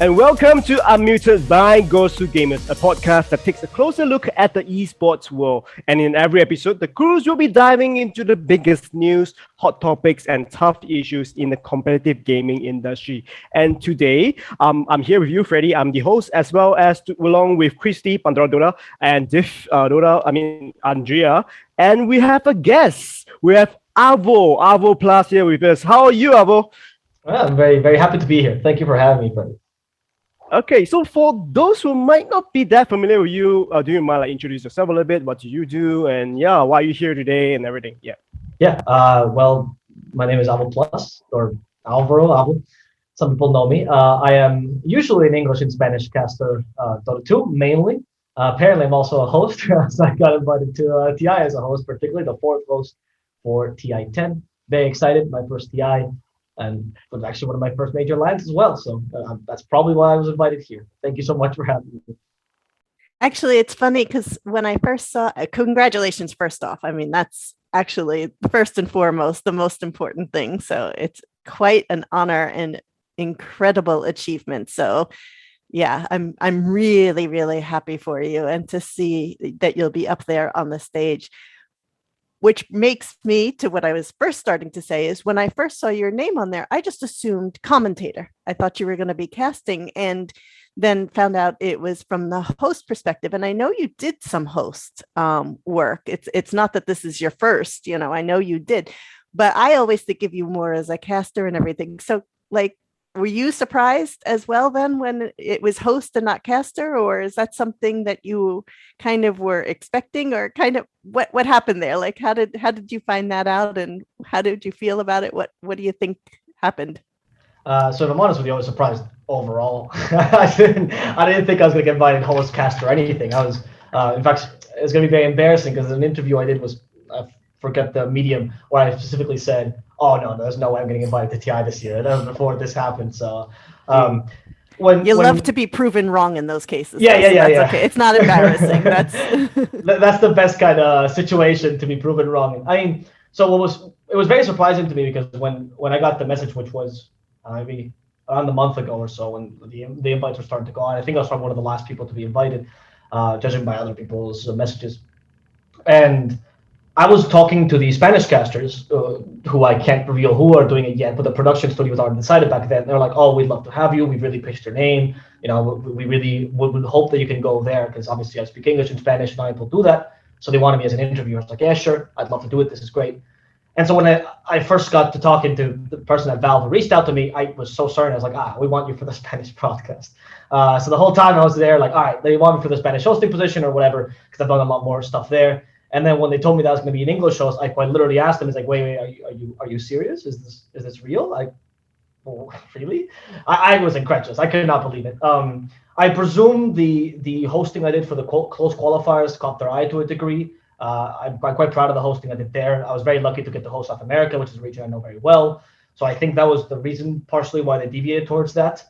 and welcome to Unmuted by GosuGamers, a podcast that takes a closer look at the esports world. And in every episode, the crews will be diving into the biggest news, hot topics, and tough issues in the competitive gaming industry. And today, I'm here with you, Freddie. I'm the host, as well as along with Christy, Pandora Dota, and Andrea. And we have a guest. We have AvoPlus here with us. How are you, Avo? Well, I'm very, very happy to be here. Thank you for having me, Freddie. Okay, so for those who might not be that familiar with you, do you mind introduce yourself a little bit? What do you do, and why are you here today, and everything? Well, my name is AvoPlus or Alvaro. Some people know me. I am usually an English and Spanish caster, Dota 2 mainly. Apparently, I'm also a host. So I got invited to TI as a host, particularly the fourth host for TI10. Very excited, my first TI. And it was actually one of my first major lands as well. So that's probably why I was invited here. Thank you so much for having me. Actually, it's funny because when I first saw, congratulations, first off. I mean, that's actually first and foremost the most important thing. So it's quite an honor and incredible achievement. So yeah, I'm really, really happy for you, and to see that you'll be up there on the stage. Which makes me to what I was first starting to say is when I first saw your name on there, I just assumed commentator. I thought you were going to be casting, and then found out it was from the host perspective. And I know you did some host work. It's not that this is your first, I know you did, but I always think of you more as a caster and everything. So were you surprised as well then when it was host and not caster, or is that something that you kind of were expecting, or kind of what happened there? How did you find that out, and how did you feel about it? What do you think happened? So if I'm honest with you, I was surprised overall. I didn't think I was going to get invited host, caster, or anything. I was, in fact, it's going to be very embarrassing because an interview I did was, I forget the medium, where I specifically said, oh no, there's no way I'm getting invited to TI this year. That was before this happened. So when love to be proven wrong in those cases. Yeah. Okay. It's not embarrassing. That's that's the best kind of situation to be proven wrong. I mean, so it was very surprising to me because when I got the message, which was maybe around a month ago or so, when the invites were starting to go on, I think I was probably one of the last people to be invited, judging by other people's messages. And I was talking to the Spanish casters, who I can't reveal who are doing it yet, but the production studio was already decided back then. They're like, "Oh, we'd love to have you. We've really pitched your name. We really would hope that you can go there because obviously I speak English and Spanish, and I will do that." So they wanted me as an interviewer. I was like, "Yeah, sure. I'd love to do it. This is great." And so when I first got to talking to the person at Valve who reached out to me, I was so certain. I was like, we want you for the Spanish broadcast. So the whole time I was there, like, all right, they want me for the Spanish hosting position or whatever, because I've done a lot more stuff there. And then when they told me that I was going to be an English host, I quite literally asked them, "It's like, wait, are you serious? Is this real? Like, oh, really?" I was incredulous. I could not believe it. I presume the hosting I did for the close qualifiers caught their eye to a degree. I'm quite proud of the hosting I did there. I was very lucky to get to host South America, which is a region I know very well. So I think that was the reason, partially, why they deviated towards that.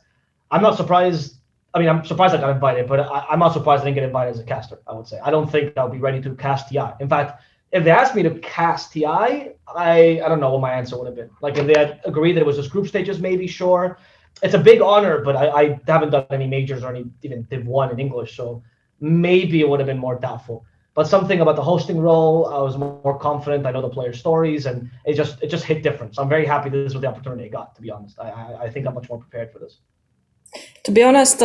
I'm not surprised. I mean, I'm surprised I got invited, but I'm not surprised I didn't get invited as a caster, I would say. I don't think I'll be ready to cast TI. In fact, if they asked me to cast TI, I don't know what my answer would have been. Like, if they had agreed that it was just group stages, maybe, sure. It's a big honor, but I haven't done any majors or even Div 1 in English, so maybe it would have been more doubtful. But something about the hosting role, I was more confident. I know the player stories, and it just hit different. So I'm very happy this was the opportunity I got, to be honest. I think I'm much more prepared for this. To be honest,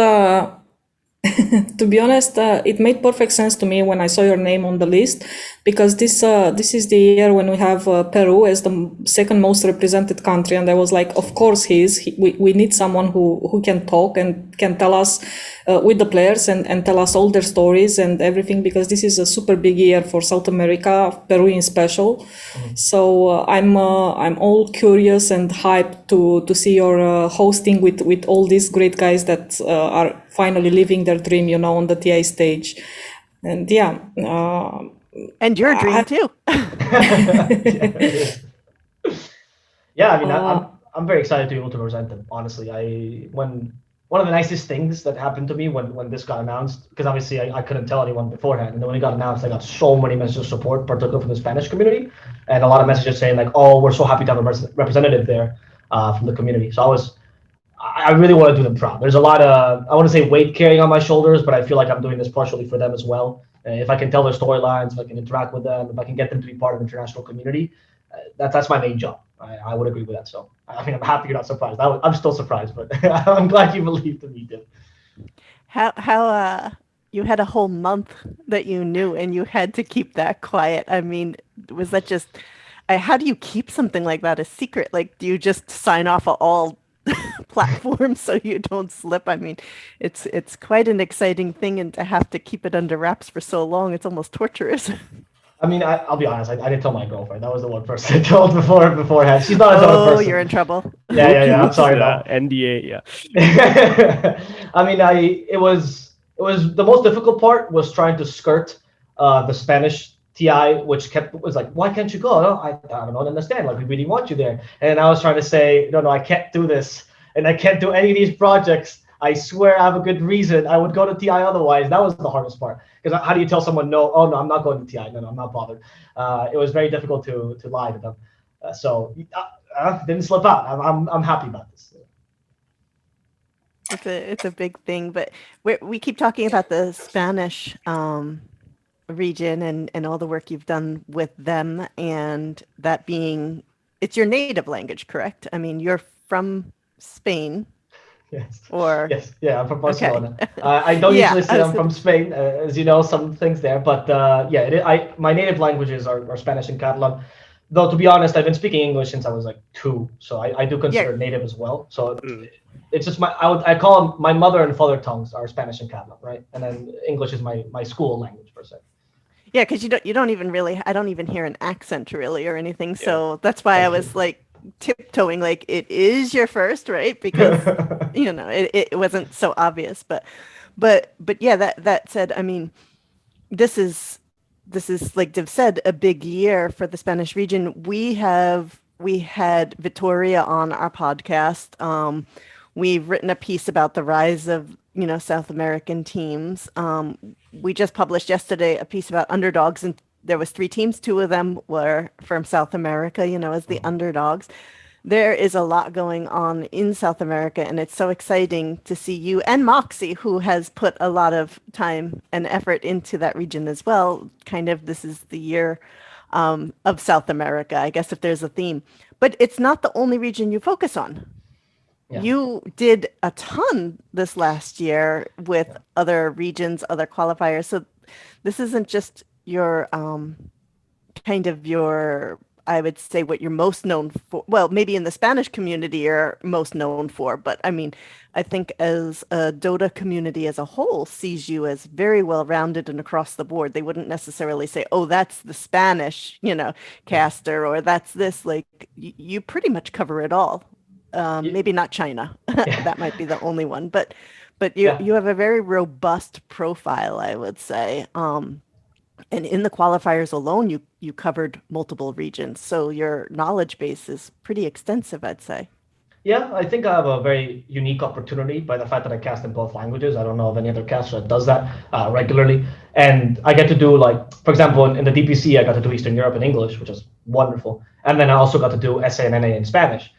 it made perfect sense to me when I saw your name on the list, because this is the year when we have Peru as the second most represented country, and I was like, of course we need someone who can talk and can tell us with the players and tell us all their stories and everything, because this is a super big year for South America, Peru in special. Mm-hmm. So I'm all curious and hyped to see your hosting with all these great guys that are finally living their dream, on the TI stage. And and your dream too. Yeah, I mean, I'm very excited to be able to present them. Honestly, one of the nicest things that happened to me when this got announced, because obviously I couldn't tell anyone beforehand, and then when it got announced, I got so many messages of support, particularly from the Spanish community, and a lot of messages saying like, "Oh, we're so happy to have a representative there from the community." So I really want to do them proud. There's a lot of, I want to say, weight carrying on my shoulders, but I feel like I'm doing this partially for them as well. If I can tell their storylines, if I can interact with them, if I can get them to be part of the international community, that's my main job. I would agree with that. So I mean, I'm happy you're not surprised. I'm still surprised, but I'm glad you believed in me, Tim. How you had a whole month that you knew and you had to keep that quiet. I mean, was that just how do you keep something like that a secret? Like, do you just sign off of all platforms so you don't slip? I mean, it's quite an exciting thing, and to have to keep it under wraps for so long, it's almost torturous. I mean, I'll be honest. I didn't tell my girlfriend. That was the one person I told beforehand. She's not a type of person. You're in trouble. Yeah. I'm sorry, though. NDA. Yeah. I mean, it was the most difficult part was trying to skirt the Spanish TI, which was like, why can't you go? No, I don't understand. Like, we really want you there. And I was trying to say, no, I can't do this, and I can't do any of these projects. I swear I have a good reason. I would go to TI otherwise. That was the hardest part. Because how do you tell someone no? Oh no, I'm not going to TI. No, I'm not bothered. It was very difficult to lie to them. So didn't slip out. I'm happy about this. It's a big thing, but we keep talking about the Spanish region and all the work you've done with them, and that being, it's your native language, correct? I mean, you're from Spain. Yes. Or yes, yeah, I'm from Barcelona. Okay. I don't usually say I'm from Spain, as you know, some things there, but my native languages are Spanish and Catalan. Though to be honest, I've been speaking English since I was like 2, so I do consider native as well. So it's just I call them my mother and father tongues are Spanish and Catalan, right? And then English is my school language per se. Yeah, because you don't even really, I don't even hear an accent really or anything. Yeah. So that's why I was like tiptoeing, like it is your first, right? Because it wasn't so obvious. But yeah, that said, I mean, this is like Div said, a big year for the Spanish region. We had Victoria on our podcast. We've written a piece about the rise of South American teams. We just published yesterday a piece about underdogs, and there was 3 teams. 2 of them were from South America, as the underdogs. There is a lot going on in South America, and it's so exciting to see you and Moxie, who has put a lot of time and effort into that region as well. Kind of, this is the year of South America, I guess, if there's a theme. But it's not the only region you focus on. Yeah. You did a ton this last year with other regions, other qualifiers. So this isn't just your I would say what you're most known for. Well, maybe in the Spanish community you're most known for, but I mean, I think as a Dota community as a whole sees you as very well-rounded and across the board. They wouldn't necessarily say, oh, that's the Spanish, caster, or that's this. Like, you pretty much cover it all. Maybe not China. That might be the only one, but you have a very robust profile, I would say. And in the qualifiers alone, you covered multiple regions. So your knowledge base is pretty extensive, I'd say. Yeah, I think I have a very unique opportunity by the fact that I cast in both languages. I don't know of any other caster that does that regularly. And I get to do, like, for example, in the DPC, I got to do Eastern Europe in English, which is wonderful. And then I also got to do SA and NA in Spanish,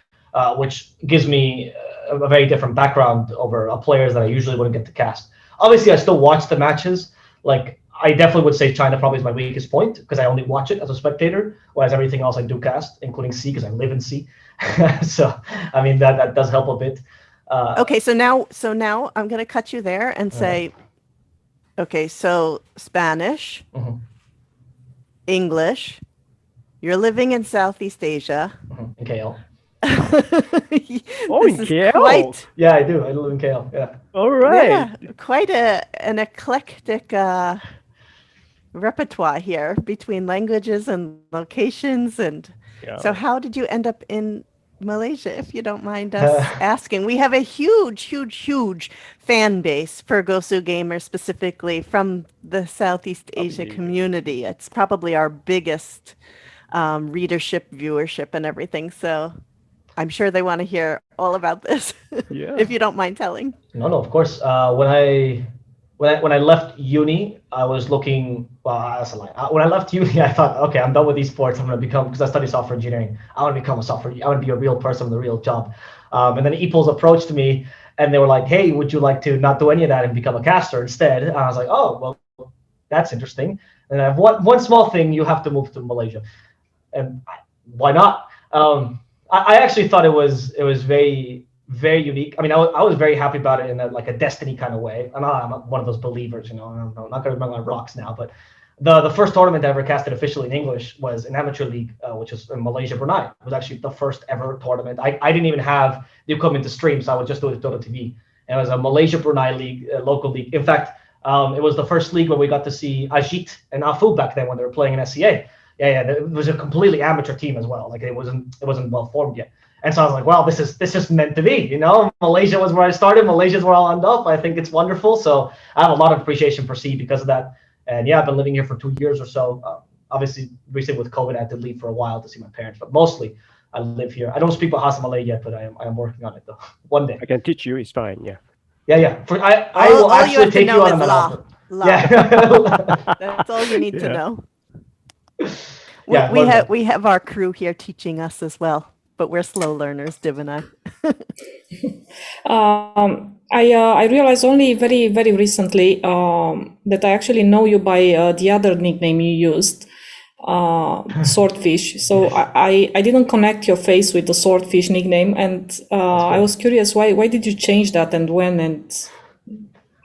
which gives me a very different background over players that I usually wouldn't get to cast. Obviously, I still watch the matches. Like, I definitely would say China probably is my weakest point because I only watch it as a spectator, whereas everything else I do cast, including C, because I live in C. So, I mean, that does help a bit. Okay, so now I'm going to cut you there and say, okay, so Spanish, English, you're living in Southeast Asia. In KL. In KL? Yeah, I do. I live in KL. Yeah. All right. Yeah, quite an eclectic repertoire here between languages and locations. And so how did you end up in Malaysia, if you don't mind us asking? We have a huge fan base for GosuGamers, specifically from the Southeast Asia community. It's probably our biggest readership, viewership, and everything. So I'm sure they want to hear all about this. If you don't mind telling. No, of course. When I left uni, I was looking. Well, that's a lie. When I left uni, I thought, okay, I'm done with esports. I'm gonna become, because I study software engineering. I want to become a software. I want to be a real person with a real job. And then ePools approached me and they were like, hey, would you like to not do any of that and become a caster instead? And I was like, oh, well, that's interesting. And I have one small thing, you have to move to Malaysia. And why not? I actually thought it was very, very unique. I mean, I was very happy about it in a Destiny kind of way. And I'm one of those believers, I'm not going to remember my rocks now, but the first tournament I ever casted officially in English was an amateur league, which is in Malaysia, Brunei. It was actually the first ever tournament. I didn't even have the equipment to stream, so I would just do it with Dota TV. And it was a Malaysia Brunei league, local league. In fact, it was the first league where we got to see Ajit and Afu back then when they were playing in SCA. Yeah, it was a completely amateur team as well. Like it wasn't well formed yet. And so I was like, well, this is meant to be, Malaysia was where I started. Malaysia is where I'll end up. I think it's wonderful. So I have a lot of appreciation for C because of that. And yeah, I've been living here for 2 years or so. Obviously, recently with COVID, I had to leave for a while to see my parents, but mostly I live here. I don't speak Bahasa Malay yet, but I am working on it though. One day. I can teach you. It's fine. Yeah. Yeah. I will actually take you on that offer. Yeah. That's all you need to know. Yeah, we have our crew here teaching us as well, but we're slow learners, Div and I. I realized only very, very recently that I actually know you by the other nickname you used, Swordfish. So I didn't connect your face with the Swordfish nickname, and I was curious why did you change that and when and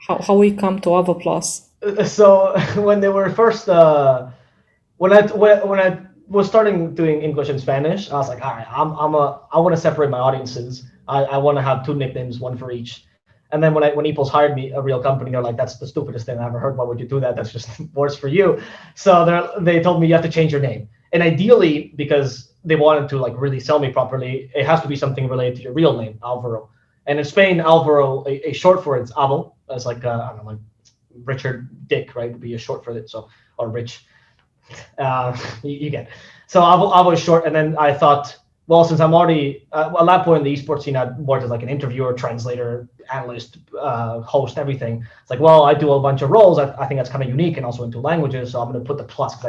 how we come to AvoPlus? So when they were first when I was starting doing English and Spanish, I was like, all right, I want to separate my audiences. I want to have 2 nicknames, one for each. And then when ePools hired me, a real company, they're like, that's the stupidest thing I ever heard. Why would you do that? That's just worse for you. So they told me you have to change your name. And ideally, because they wanted to really sell me properly, it has to be something related to your real name, Alvaro. And in Spain, Alvaro, a short for it's Avo. It's like I don't know, like Richard Dick, right? Would be a short for it. So or Rich. You get it. So Avo is short, and then I thought, well, since I'm already at that point in the esports scene, I worked as like an interviewer, translator, analyst, host, everything. It's like, well, I do a bunch of roles. I think that's kind of unique, and also into languages. So I'm going to put the plus because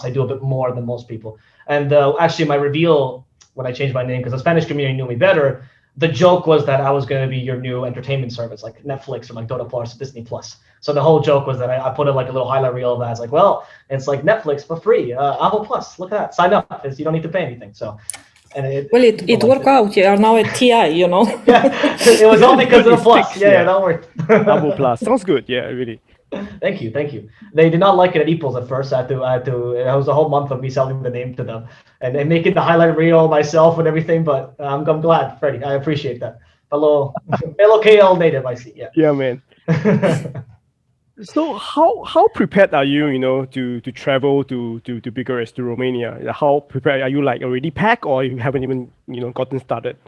I do a bit more than most people. And actually, my reveal when I changed my name, because the Spanish community knew me better, the joke was that I was going to be your new entertainment service, like Netflix or like Dota Plus, Disney Plus. So the whole joke was that I put a little highlight reel of that. It's like, well, it's like Netflix for free. AvoPlus, look at that. Sign up. You don't need to pay anything. So, and it worked out. You are now at TI, Yeah, it was all because of the plus. Yeah, that worked. AvoPlus sounds good. Yeah, really. Thank you. They did not like it at ePools at first. I had to. It was a whole month of me selling the name to them and making the highlight reel myself and everything. But I'm glad, Freddie. I appreciate that. Hello KL native. I see. Yeah. Yeah, man. So how prepared are you, to travel to Bucharest, to Romania? How prepared are you? Like already packed, or you haven't even gotten started?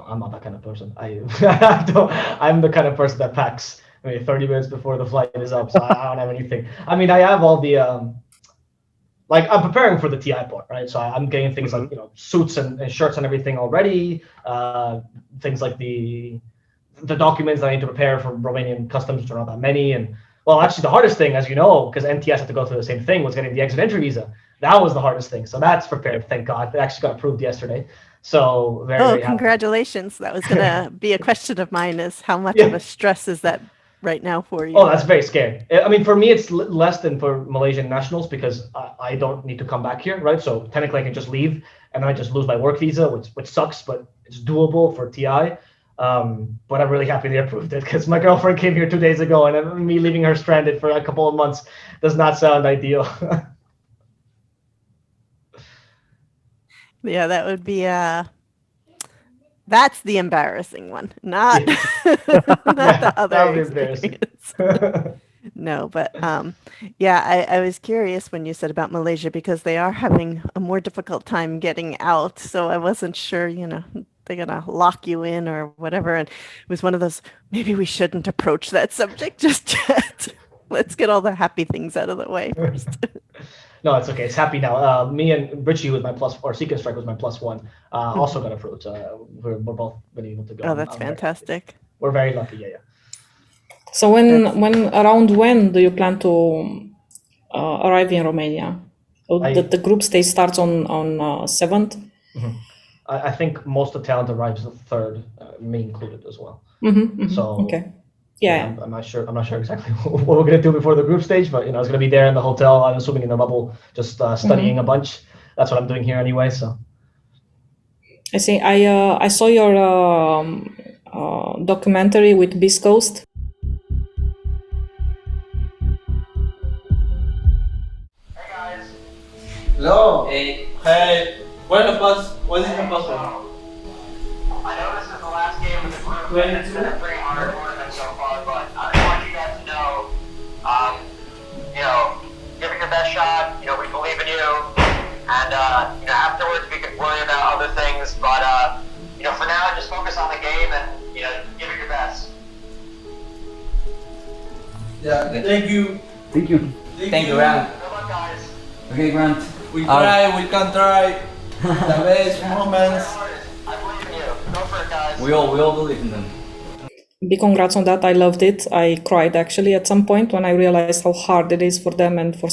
I'm not that kind of person. I'm the kind of person that packs 30 minutes before the flight is up, so I don't have anything. I mean, I have all the I'm preparing for the TI part, right? So I'm getting things like suits and shirts and everything already. Things like the documents that I need to prepare for Romanian customs, which are not that many. And well, actually, the hardest thing, as you know, because NTS had to go through the same thing, was getting the exit entry visa. That was the hardest thing. So that's prepared, thank God. It actually got approved yesterday. So very congratulations. That was going to be a question of mine, is how much of a stress is that right now for you? Oh, that's very scary. I mean, for me, it's less than for Malaysian nationals because I don't need to come back here, right? So technically I can just leave and then I just lose my work visa, which sucks, but it's doable for TI. But I'm really happy they approved it because my girlfriend came here 2 days ago and me leaving her stranded for a couple of months does not sound ideal. Yeah, that would be that's the embarrassing one, not the other experience. No, but I was curious when you said about Malaysia because they are having a more difficult time getting out. So I wasn't sure, they're gonna lock you in or whatever. And it was one of those, maybe we shouldn't approach that subject just yet. Let's get all the happy things out of the way first. No, it's okay. It's happy now. Me and Richie with my SeekNStrike was my +1. Also got approved. We're both been able to go. Oh, that's fantastic. We're very lucky. Yeah. So when do you plan to arrive in Romania? The group stay starts on 7th. Mm-hmm. I think most of the talent arrives the third, me included as well. So Okay. Yeah. I'm not sure. I'm not sure exactly what we're gonna do before the group stage, but I was gonna be there in the hotel. I'm assuming in the bubble, just studying a bunch. That's what I'm doing here anyway. So I see. I saw your documentary with Beastcoast. Hey guys. Hello. Hey. Hey. What is the password? I know this is the last game of the group, and it's been a pretty hard tournament so far, but I just want you guys to know, give it your best shot. We believe in you, and afterwards we can worry about other things. But for now, just focus on the game and give it your best. Yeah. Thank you. Thank you. Thank you, Grant. Good luck, guys. Okay, Grant. We try. We can try. The best moments. I believe in you. Go for it, guys. We all believe in them. Big congrats on that. I loved it. I cried actually at some point when I realized how hard it is for them and for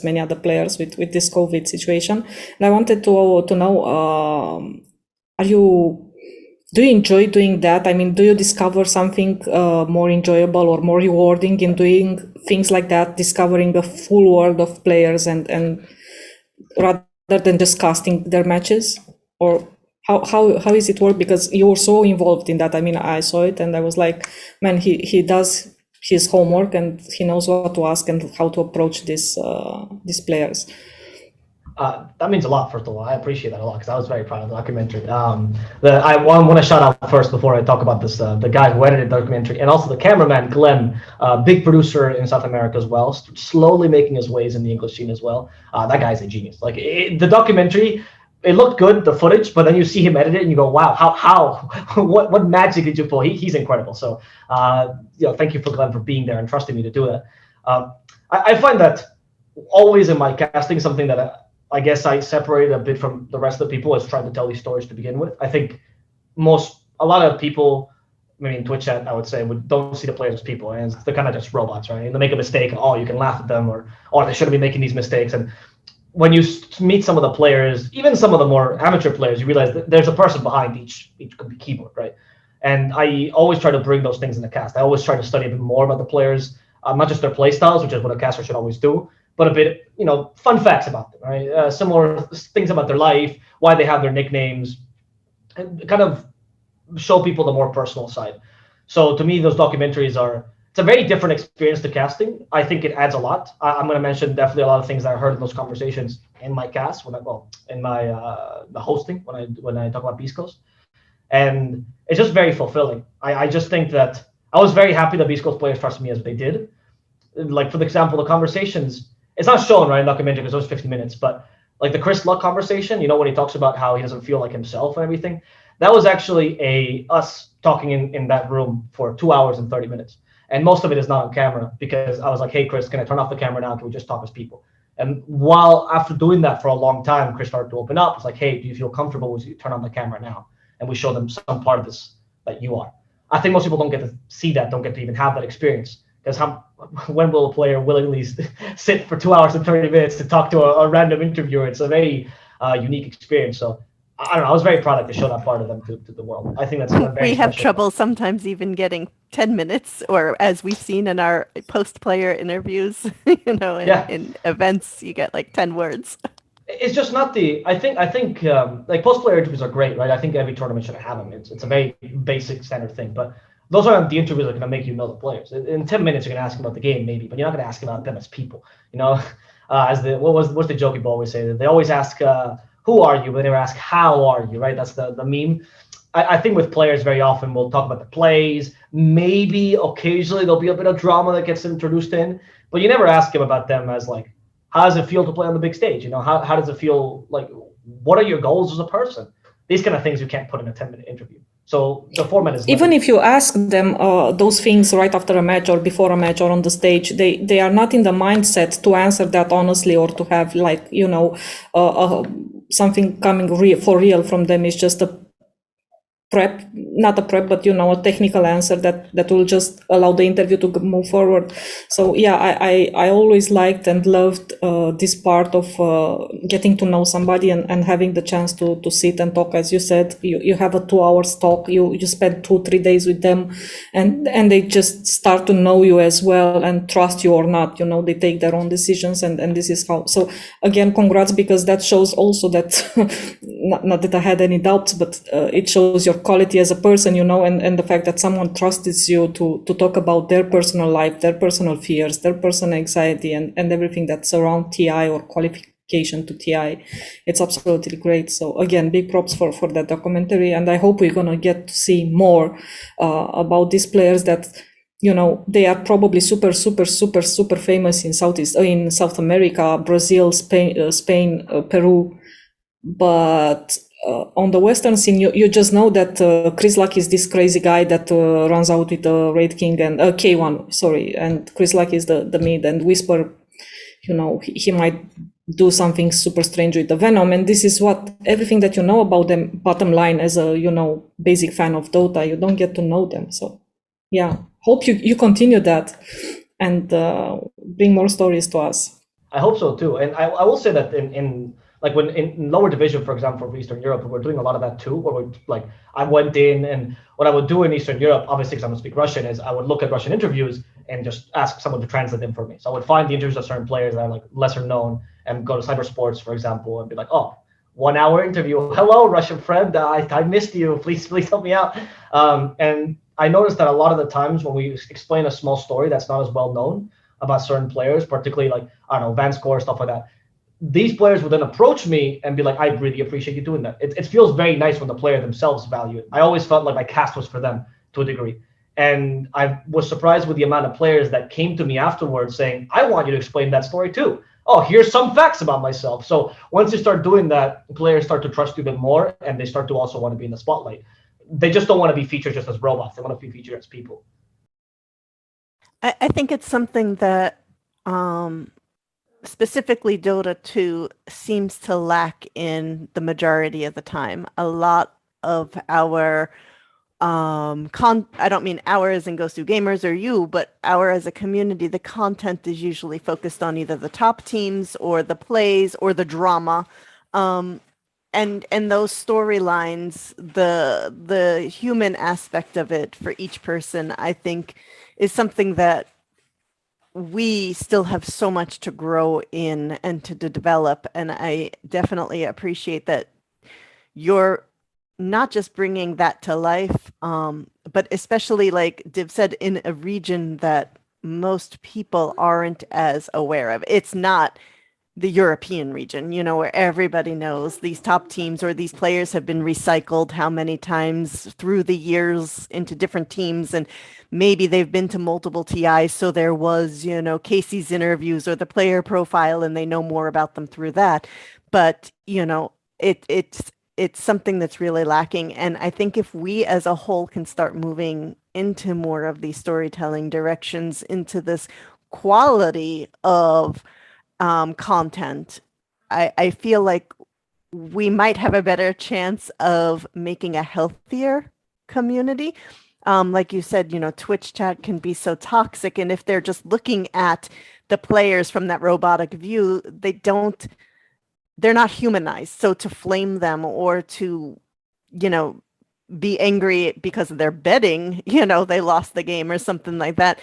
many other players with this COVID situation. And I wanted to know, do you enjoy doing that? I mean, do you discover something more enjoyable or more rewarding in doing things like that, discovering the full world of players and rather than just casting their matches? Or how is it work? Because you were so involved in that. I mean, I saw it and I was like, man, he does his homework and he knows what to ask and how to approach these players. That means a lot, first of all. I appreciate that a lot because I was very proud of the documentary. I want to shout out first before I talk about this, the guy who edited the documentary and also the cameraman, Glenn, big producer in South America as well, slowly making his ways in the English scene as well. That guy's a genius. Like the documentary, it looked good, the footage, but then you see him edit it and you go, wow, how, what magic did you pull? He's incredible. So, thank you for Glenn for being there and trusting me to do that. I find that always in my casting, something that I guess I separated a bit from the rest of the people is trying to tell these stories to begin with. I think a lot of people, maybe in Twitch chat, I would say, don't see the players as people, and they're kind of just robots, right? And they make a mistake, you can laugh at them, or they shouldn't be making these mistakes. And when you meet some of the players, even some of the more amateur players, you realize that there's a person behind each keyboard, right? And I always try to bring those things in the cast. I always try to study a bit more about the players, not just their play styles, which is what a caster should always do, but a bit, fun facts about them, right? Similar things about their life, why they have their nicknames, and kind of show people the more personal side. So to me, those documentaries it's a very different experience to casting. I think it adds a lot. I'm going to mention definitely a lot of things that I heard in those conversations in my cast, in my the hosting when I talk about Beastcoast, and it's just very fulfilling. I just think that I was very happy that Beastcoast players trusted me as they did. Like for example, the conversations, it's not shown right in the documentary because it was 50 minutes, but like the Chris Luck conversation, when he talks about how he doesn't feel like himself and everything, that was actually us talking in that room for 2 hours and 30 minutes. And most of it is not on camera because I was like, hey, Chris, can I turn off the camera now? Can we just talk as people? And after doing that for a long time, Chris started to open up. It's like, hey, do you feel comfortable with you turn on the camera now? And we show them some part of this that you are. I think most people don't get to see that, don't get to even have that experience. Because when will a player willingly sit for 2 hours and 30 minutes to talk to a random interviewer? It's a very unique experience. So I don't know. I was very proud to show that part of them to the world. I think that's very We have special. trouble sometimes even getting 10 minutes, or as we've seen in our post-player interviews, in events, you get like 10 words. It's just not I think like post-player interviews are great, right? I think every tournament should have them. It's a very basic standard thing, but those aren't the interviews that are going to make you know the players. In 10 minutes, you're going to ask them about the game, maybe, but you're not going to ask about them as people. What's the joke people always say? They always ask, who are you? But they never ask, how are you, right? That's the meme. I think with players, very often we'll talk about the plays. Maybe occasionally there'll be a bit of drama that gets introduced in, but you never ask them about them as like, how does it feel to play on the big stage? How does it feel? Like, what are your goals as a person? These kind of things you can't put in a 10-minute interview. So the format is even if you ask them those things right after a match or before a match or on the stage, they are not in the mindset to answer that honestly or to have like something coming for real from them. It's just prep, not a prep, but a technical answer that will just allow the interview to move forward. So yeah, I always liked and loved this part of getting to know somebody and having the chance to sit and talk. As you said, you have a 2 hours talk, you spend 2-3 days with them, and they just start to know you as well and trust you or not. They take their own decisions, and this is how. So again, congrats, because that shows also that not that I had any doubts, but it shows your quality as a person, and the fact that someone trusts you to talk about their personal life, their personal fears, their personal anxiety, and everything that's around TI or qualification to TI. It's absolutely great. So again, big props for that documentary, and I hope we're gonna get to see more about these players that they are probably super famous in South America, Brazil, Spain, Peru, but on the Western scene, you just know that Chris Luck is this crazy guy that runs out with the Raid King and K1, sorry, and Chris Luck is the mid, and Whisper, he might do something super strange with the Venom, and this is everything that you know about them. Bottom line, as a basic fan of Dota, you don't get to know them. So yeah, hope you continue that and bring more stories to us. I hope so too, and I will say that in when in lower division, for example, for Eastern Europe, we're doing a lot of that too. Where I went in, and what I would do in Eastern Europe, obviously because I don't speak Russian, is I would look at Russian interviews and just ask someone to translate them for me. So I would find the interviews of certain players that are lesser known, and go to Cybersports, for example, and be like, oh, 1 hour interview. Hello, Russian friend. I missed you. Please help me out. And I noticed that a lot of the times when we explain a small story that's not as well known about certain players, particularly I don't know, Van Score, stuff like that, these players would then approach me and be like, I really appreciate you doing that. It feels very nice when the player themselves value it. I always felt like my cast was for them to a degree. And I was surprised with the amount of players that came to me afterwards saying, I want you to explain that story too. Oh, here's some facts about myself. So once you start doing that, players start to trust you a bit more, and they start to also want to be in the spotlight. They just don't want to be featured just as robots. They want to be featured as people. I think it's something that specifically Dota 2 seems to lack in the majority of the time. A lot of our I don't mean our as in GosuGamers or you, but our as a community, the content is usually focused on either the top teams or the plays or the drama. And those storylines, the human aspect of it for each person, I think, is something that we still have so much to grow in and to develop. And I definitely appreciate that you're not just bringing that to life, but especially, like Div said, in a region that most people aren't as aware of. It's not the European region, where everybody knows these top teams or these players have been recycled how many times through the years into different teams, and maybe they've been to multiple TIs. So there was, Casey's interviews or the player profile, and they know more about them through that. But, it's something that's really lacking. And I think if we as a whole can start moving into more of these storytelling directions, into this quality of content, I feel like we might have a better chance of making a healthier community. Like you said, Twitch chat can be so toxic, and if they're just looking at the players from that robotic view, they're not humanized. So to flame them or to, be angry because of their betting, they lost the game or something like that,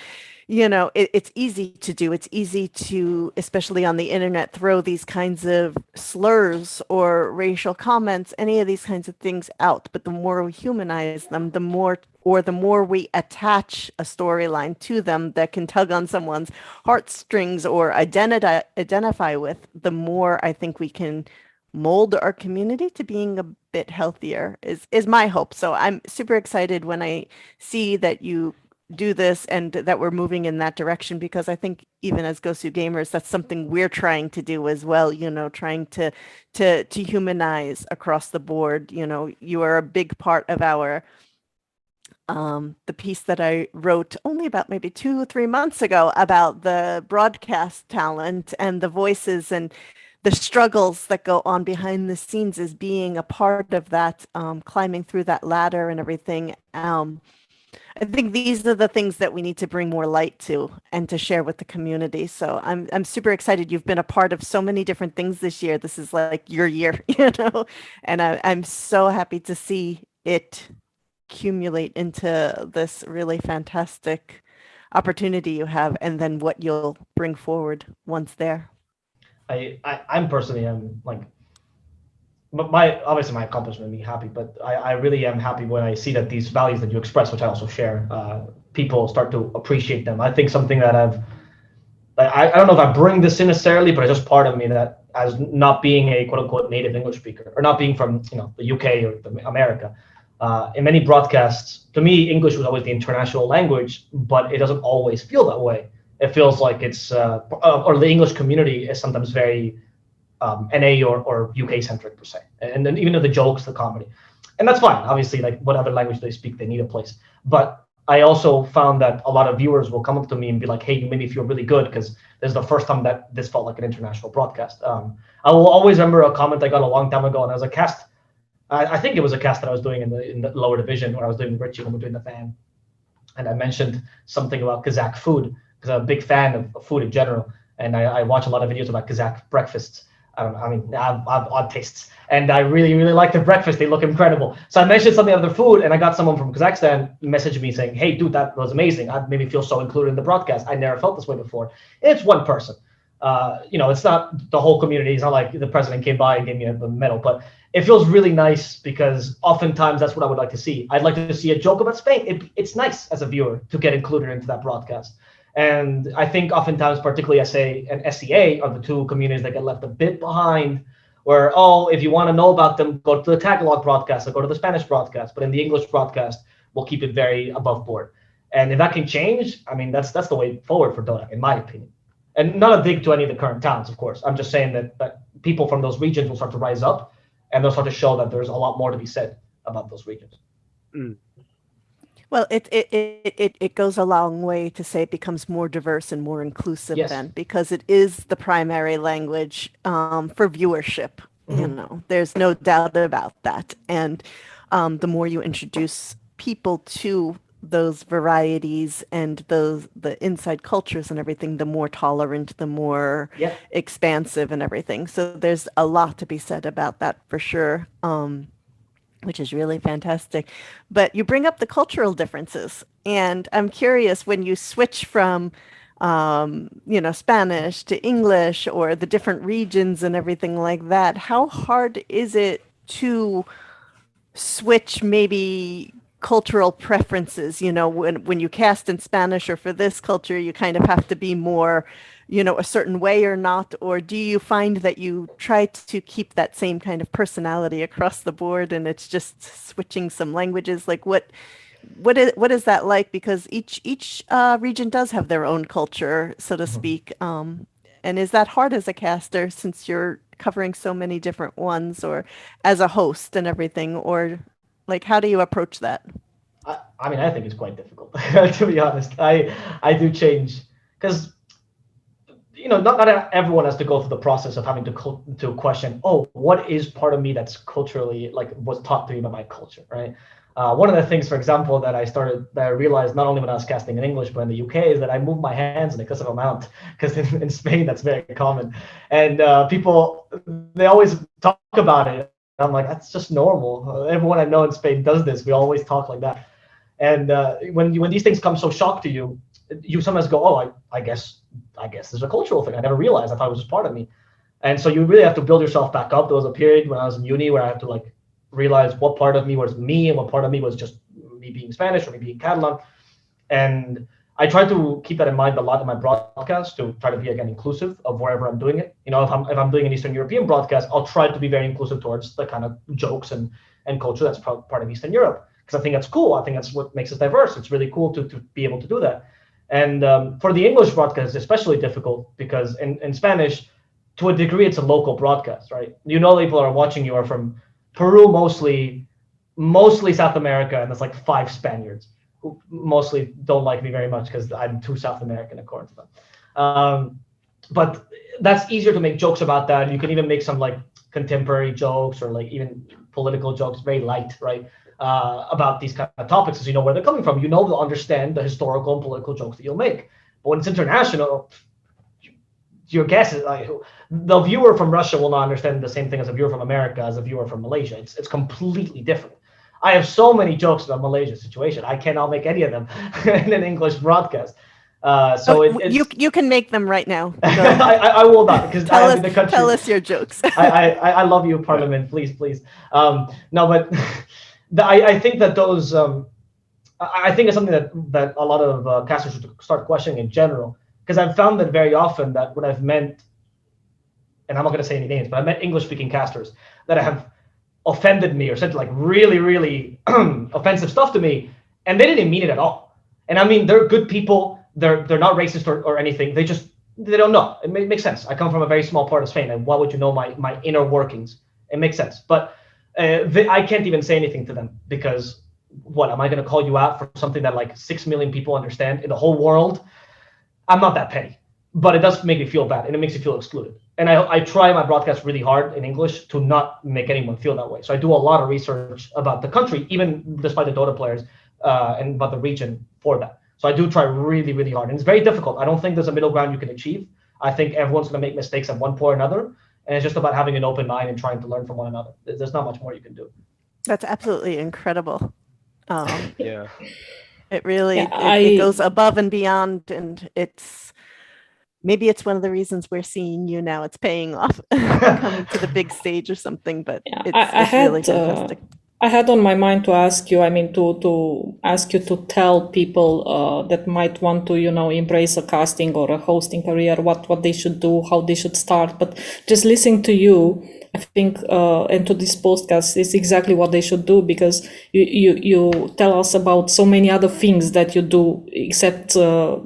it's easy to do. It's easy to, especially on the internet, throw these kinds of slurs or racial comments, any of these kinds of things out. But the more we humanize them, the more we attach a storyline to them that can tug on someone's heartstrings or identify with, the more I think we can mold our community to being a bit healthier is my hope. So I'm super excited when I see that you do this and that we're moving in that direction, because I think even as GosuGamers, that's something we're trying to do as well, trying to humanize across the board. You are a big part of our the piece that I wrote only about maybe 2 or 3 months ago about the broadcast talent and the voices and the struggles that go on behind the scenes as being a part of that, climbing through that ladder and everything. I think these are the things that we need to bring more light to and to share with the community. So I'm super excited. You've been a part of so many different things this year. This is like your year, and I'm so happy to see it accumulate into this really fantastic opportunity you have, and then what you'll bring forward once there. I'm personally am like, but my accomplishment made me happy, but I really am happy when I see that these values that you express, which I also share, people start to appreciate them. I think something that I don't know if I bring this in necessarily, but it's just part of me that, as not being a quote unquote native English speaker, or not being from the UK or America, in many broadcasts, to me, English was always the international language, but it doesn't always feel that way. It feels like it's, or the English community is sometimes very NA or UK centric per se, and then even the jokes, the comedy, and that's fine. Obviously, like what other language they speak, they need a place. But I also found that a lot of viewers will come up to me and be like, "Hey, you made me feel really good because this is the first time that this felt like an international broadcast." I will always remember a comment I got a long time ago, and I was a cast. I think it was a cast that I was doing in the lower division when I was doing Richie, when we were doing the fan, and I mentioned something about Kazakh food because I'm a big fan of food in general, and I watch a lot of videos about Kazakh breakfasts. I don't know. I mean, I have odd tastes, and I really, really like their breakfast. They look incredible. So I mentioned something of their food, and I got someone from Kazakhstan message me saying, "Hey, dude, that was amazing. That made me feel so included in the broadcast. I never felt this way before." And it's one person. It's not the whole community. It's not like the president came by and gave me a medal, but it feels really nice because oftentimes that's what I would like to see. I'd like to see a joke about Spain. It's nice as a viewer to get included into that broadcast. And I think oftentimes, particularly SA and SEA are the two communities that get left a bit behind, where, if you want to know about them, go to the Tagalog broadcast or go to the Spanish broadcast. But in the English broadcast, we'll keep it very above board. And if that can change, I mean, that's the way forward for Dota, in my opinion. And not a dig to any of the current talents, of course. I'm just saying that people from those regions will start to rise up, and they'll start to show that there's a lot more to be said about those regions. Mm. Well, it goes a long way to say it becomes more diverse and more inclusive then, because it is the primary language for viewership. Mm-hmm. There's no doubt about that. And the more you introduce people to those varieties and the inside cultures and everything, the more tolerant, the more expansive and everything. So there's a lot to be said about that for sure. Which is really fantastic. But you bring up the cultural differences. And I'm curious, when you switch from, Spanish to English, or the different regions and everything like that, how hard is it to switch maybe cultural preferences? When you cast in Spanish, or for this culture, you kind of have to be more a certain way or not? Or do you find that you try to keep that same kind of personality across the board, and it's just switching some languages? Like what is that like? Because each region does have their own culture, so to speak. And is that hard as a caster, since you're covering so many different ones, or as a host and everything? Or like, how do you approach that? I mean, I think it's quite difficult, to be honest. I do change because not everyone has to go through the process of having to question, what is part of me that's culturally, like, was taught to me by my culture, right? One of the things, for example, that I realized not only when I was casting in English, but in the UK, is that I move my hands an excessive amount, because in Spain, that's very common. And people, they always talk about it. I'm like, that's just normal. Everyone I know in Spain does this. We always talk like that. And when these things come so shocked to you, you sometimes go, I guess there's a cultural thing. I never realized. I thought it was just part of me. And so you really have to build yourself back up. There was a period when I was in uni where I had to realize what part of me was me and what part of me was just me being Spanish or me being Catalan. And I try to keep that in mind a lot in my broadcast, to try to be, again, inclusive of wherever I'm doing it. If I'm doing an Eastern European broadcast, I'll try to be very inclusive towards the kind of jokes and culture that's part of Eastern Europe, because I think that's cool. I think that's what makes us diverse. It's really cool to be able to do that. And for the English broadcast, it's especially difficult because in Spanish, to a degree, it's a local broadcast, right? People are watching you are from Peru, mostly South America, and there's like 5 Spaniards who mostly don't like me very much because I'm too South American according to them. but that's easier to make jokes about that. You can even make some like contemporary jokes or like even political jokes, very light, right? About these kind of topics, as you know where they're coming from. You know, they'll understand the historical and political jokes that you'll make. But when it's international, your guess is like the viewer from Russia will not understand the same thing as a viewer from America, as a viewer from Malaysia. It's completely different. I have so many jokes about Malaysia's situation. I cannot make any of them in an English broadcast. You can make them right now. I will not, because I am in the country. Tell us your jokes. I love you, Parliament. Please. No, but I think that those I think it's something that a lot of casters should start questioning in general, because I've found that very often that when I've met, and I'm not going to say any names, but I've met English-speaking casters that have offended me or said like really, really offensive stuff to me, and they didn't mean it at all. And I mean, they're good people. They're not racist or anything. They don't know. It makes sense. I come from a very small part of Spain, and why would you know my inner workings? It makes sense. But I can't even say anything to them, because what am I going to call you out for something that like 6 million people understand in the whole world? I'm not that petty, but it does make me feel bad, and it makes me feel excluded. And I try my broadcast really hard in English to not make anyone feel that way. So I do a lot of research about the country, even despite the Dota players, and about the region for that. So I do try really, really hard. And it's very difficult. I don't think there's a middle ground you can achieve. I think everyone's going to make mistakes at one point or another. And it's just about having an open mind and trying to learn from one another. There's not much more you can do. That's absolutely incredible. Yeah. It really it goes above and beyond. And maybe it's one of the reasons we're seeing you now. It's paying off coming to the big stage or something. But it's really fantastic. I had on my mind to ask you, to ask you to tell people that might want to, embrace a casting or a hosting career, what they should do, how they should start. But just listening to you, I think, and to this podcast is exactly what they should do, because you tell us about so many other things that you do, except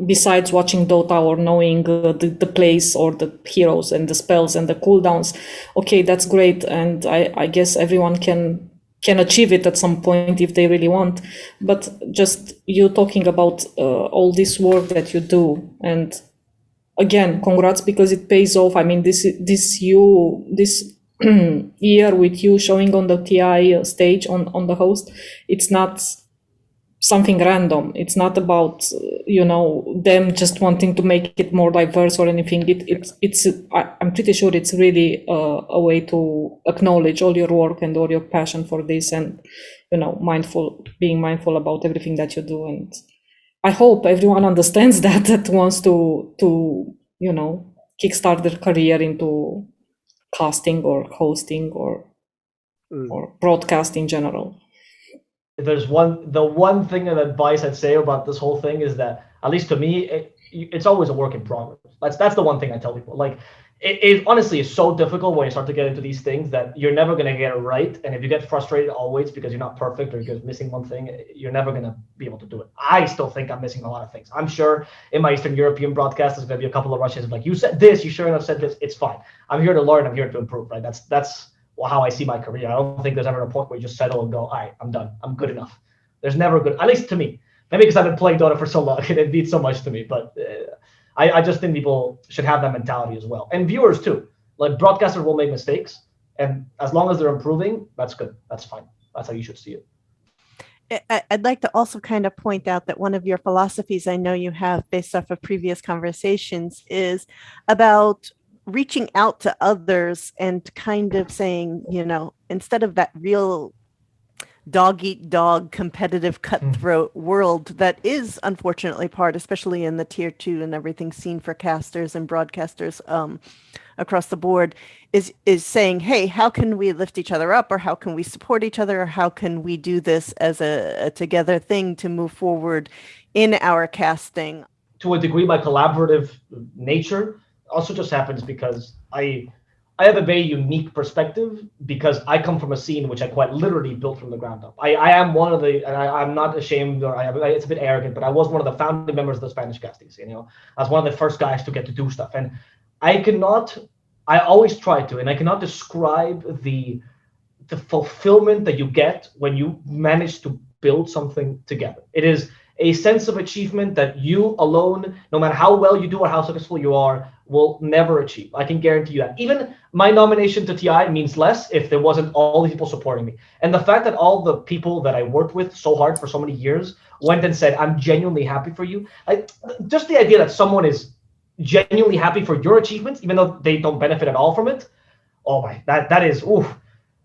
besides watching Dota or knowing the plays or the heroes and the spells and the cooldowns. Okay, that's great. And I guess everyone can achieve it at some point if they really want, but just you talking about all this work that you do, and again, congrats, because it pays off. I mean, this year with you showing on the TI stage on the host, it's not something random. It's not about them just wanting to make it more diverse or anything. I'm pretty sure it's really a way to acknowledge all your work and all your passion for this, and being mindful about everything that you do. And I hope everyone understands that wants to kickstart their career into casting or hosting or broadcast in general. There's the one thing of advice I'd say about this whole thing is that, at least to me, it's always a work in progress. That's the one thing I tell people. Like, it honestly is so difficult when you start to get into these things that you're never going to get it right. And if you get frustrated always because you're not perfect or you're missing one thing, you're never going to be able to do it. I still think I'm missing a lot of things. I'm sure in my Eastern European broadcast, there's going to be a couple of Russians like, you said this, you sure enough said this. It's fine. I'm here to learn. I'm here to improve, right? That's how I see my career. I don't think there's ever a point where you just settle and go, all right, I'm done. I'm good enough. There's never good, at least to me. Maybe because I've been playing Dota for so long and it means so much to me. But I just think people should have that mentality as well. And viewers too. Like, broadcasters will make mistakes. And as long as they're improving, that's good. That's fine. That's how you should see it. I'd like to also kind of point out that one of your philosophies I know you have based off of previous conversations is about reaching out to others and kind of saying, instead of that real dog eat dog competitive cutthroat world that is unfortunately part, especially in the tier 2 and everything seen for casters and broadcasters across the board, is saying, hey, how can we lift each other up, or how can we support each other, or how can we do this as a together thing to move forward in our casting? To a degree, my collaborative nature also just happens because I have a very unique perspective, because I come from a scene which I quite literally built from the ground up. I am one of the, and I'm not ashamed, or it's a bit arrogant, but I was one of the founding members of the Spanish casting scene. I was one of the first guys to get to do stuff, and I always try to, and I cannot describe the fulfillment that you get when you manage to build something together. a sense of achievement that you alone, no matter how well you do or how successful you are, will never achieve. I can guarantee you that. Even my nomination to TI means less if there wasn't all these people supporting me. And the fact that all the people that I worked with so hard for so many years went and said, I'm genuinely happy for you. Just the idea that someone is genuinely happy for your achievements, even though they don't benefit at all from it. Oh my, that is, oof.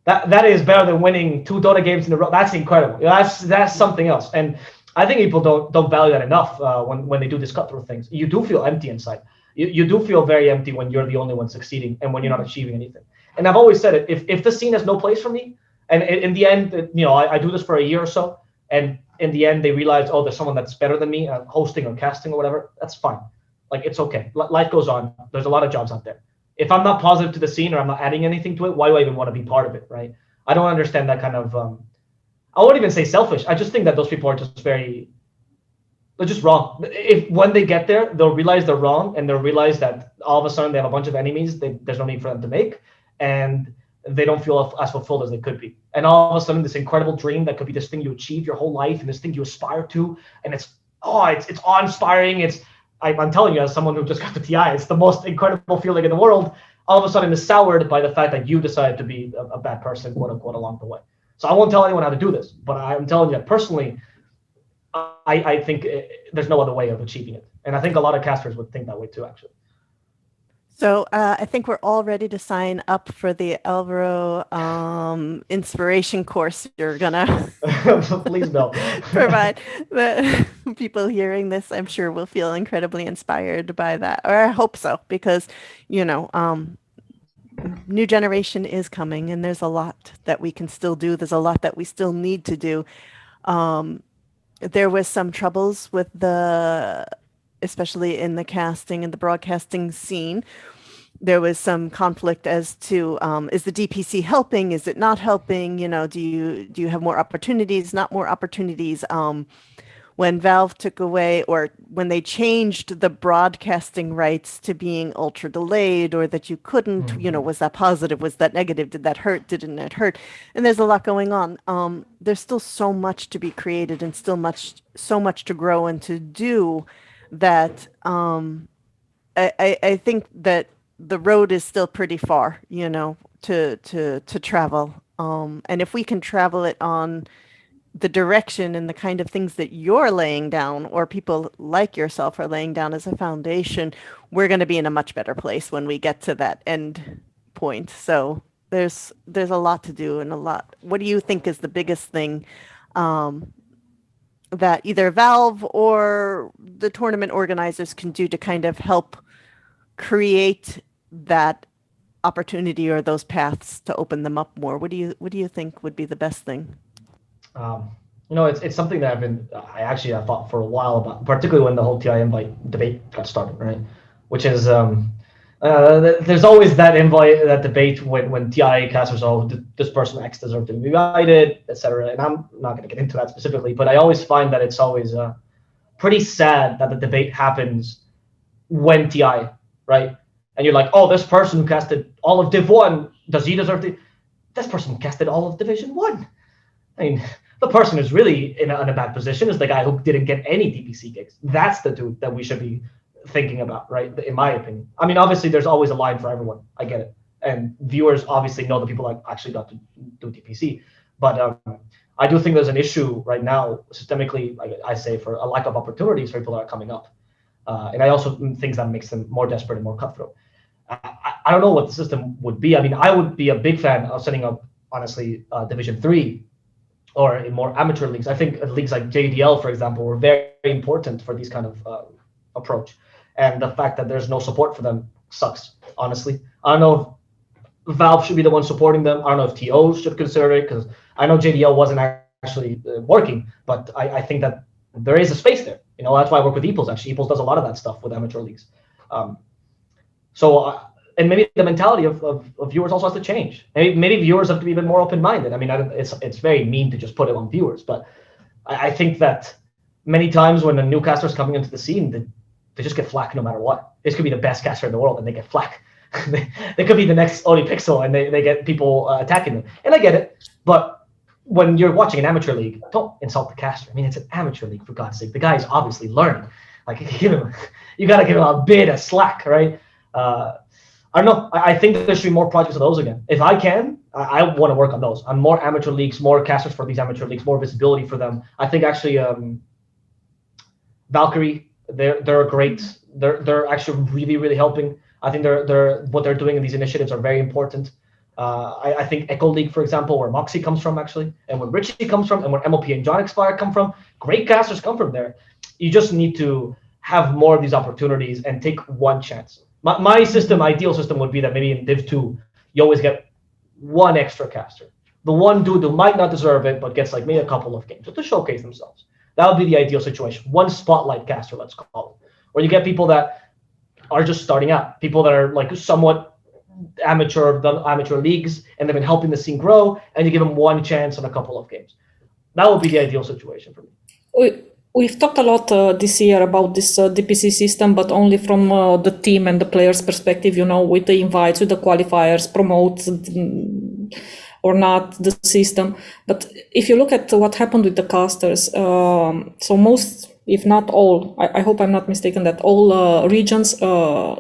That is better than winning 2 Dota games in a row. That's incredible. That's something else. And I think people don't value that enough when they do these cutthroat things. You do feel empty inside. You do feel very empty when you're the only one succeeding and when you're not achieving anything. And I've always said it, if the scene has no place for me, and in the end, I do this for a year or so, and in the end they realize, oh, there's someone that's better than me, hosting or casting or whatever, that's fine. Like, it's okay. Life goes on. There's a lot of jobs out there. If I'm not positive to the scene or I'm not adding anything to it, why do I even want to be part of it, right? I don't understand that kind of, I won't even say selfish. I just think that those people are just they're just wrong. When they get there, they'll realize they're wrong, and they'll realize that all of a sudden they have a bunch of enemies there's no need for them to make, and they don't feel as fulfilled as they could be. And all of a sudden, this incredible dream that could be this thing you achieve your whole life and this thing you aspire to, and it's awe-inspiring. I'm telling you, as someone who just got the TI, it's the most incredible feeling in the world. All of a sudden, it's soured by the fact that you decided to be a bad person, quote unquote, along the way. So I won't tell anyone how to do this, but I'm telling you that personally, I think there's no other way of achieving it. And I think a lot of casters would think that way too, actually. So I think we're all ready to sign up for the Alvaro inspiration course you're gonna Please no. provide. The people hearing this, I'm sure, will feel incredibly inspired by that, or I hope so, because new generation is coming, and there's a lot that we can still do. There's a lot that we still need to do. There was some troubles with especially in the casting and the broadcasting scene. There was some conflict as to, is the DPC helping? Is it not helping? Do you have more opportunities, not more opportunities? When Valve took away, or when they changed the broadcasting rights to being ultra delayed, or that you couldn't, was that positive? Was that negative? Did that hurt? Didn't it hurt? And there's a lot going on. There's still so much to be created, and still so much to grow and to do, that I think that the road is still pretty far, to travel. And if we can travel it on the direction and the kind of things that you're laying down, or people like yourself are laying down as a foundation, we're going to be in a much better place when we get to that end point. So there's a lot to do, and a lot. What do you think is the biggest thing that either Valve or the tournament organizers can do to kind of help create that opportunity, or those paths to open them up more? What do you think would be the best thing? It's something that I thought for a while about, particularly when the whole TI invite debate got started, right? Which is, there's always that debate when TI casters, this person X deserved to be invited, etc. And I'm not going to get into that specifically, but I always find that it's always pretty sad that the debate happens when TI, right? And you're like, oh, this person who casted all of Div 1, does he deserve to? This person casted all of Division 1. I mean, the person who's really in a bad position is the guy who didn't get any DPC gigs. That's the dude that we should be thinking about, right? In my opinion. I mean, obviously, there's always a line for everyone. I get it. And viewers obviously know the people that actually got to do DPC. But I do think there's an issue right now, systemically, I say, for a lack of opportunities for people that are coming up. And I also think that makes them more desperate and more cutthroat. I don't know what the system would be. I mean, I would be a big fan of setting up, honestly, Division 3 or in more amateur leagues. I think leagues like JDL, for example, were very important for these kind of approach. And the fact that there's no support for them sucks, honestly. I don't know if Valve should be the one supporting them. I don't know if TO should consider it, because I know JDL wasn't actually working, but I think that there is a space there. That's why I work with EPOS, actually. EPOS does a lot of that stuff with amateur leagues. And maybe the mentality of viewers also has to change. Maybe viewers have to be even more open-minded. I mean, it's very mean to just put it on viewers, but I think that many times when a new caster is coming into the scene, they just get flack no matter what. This could be the best caster in the world, and they get flack. They could be the next Oli Pixel, and they get people attacking them. And I get it, but when you're watching an amateur league, don't insult the caster. I mean, it's an amateur league, for God's sake. The guy is obviously learning. Like, you got to give him a bit of slack, right? I don't know. I think there should be more projects of those again. If I can, I want to work on those. On more amateur leagues, more casters for these amateur leagues, more visibility for them. I think actually Valkyrie, they're great. They're actually really helping. I think they're what they're doing in these initiatives are very important. I think Echo League, for example, where Moxie comes from, actually, and where Richie comes from, and where MLP and John Expire come from, great casters come from there. You just need to have more of these opportunities and take one chance. My system, ideal system, would be that maybe in Div 2, you always get one extra caster. The one dude who might not deserve it, but gets like maybe a couple of games just to showcase themselves. That would be the ideal situation. One spotlight caster, let's call it. Where you get people that are just starting out, people that are like somewhat amateur, done amateur leagues, and they've been helping the scene grow, and you give them one chance on a couple of games. That would be the ideal situation for me. We've talked a lot this year about this DPC system, but only from the team and the players' perspective, with the invites, with the qualifiers, promote or not the system. But if you look at what happened with the casters, so most, if not all, I hope I'm not mistaken, that all regions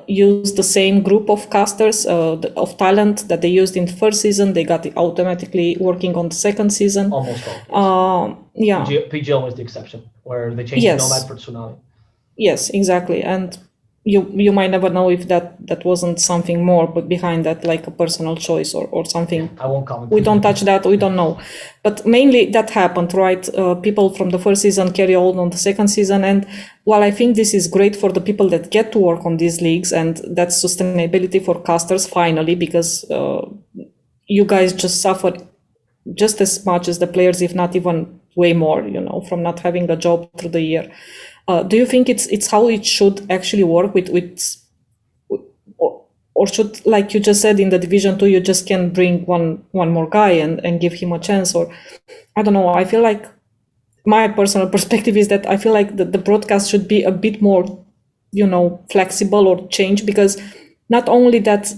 use the same group of casters of talent that they used in the first season. They got it automatically working on the second season. Almost all. Yeah. PGL was the exception, where they changed the Nomad for Tsunami. Yes, exactly. And you might never know if that wasn't something more, but behind that, like a personal choice or something. I won't comment. We don't touch that. We don't know. But mainly that happened, right? People from the first season carry on the second season. And while I think this is great for the people that get to work on these leagues, and that's sustainability for casters finally, because you guys just suffer just as much as the players, if not even way more, from not having a job through the year. Do you think it's how it should actually work or should, like you just said, in the Division 2, you just can bring one more guy and give him a chance? Or I don't know. I feel like my personal perspective is that I feel like the broadcast should be a bit more, flexible or change, because not only that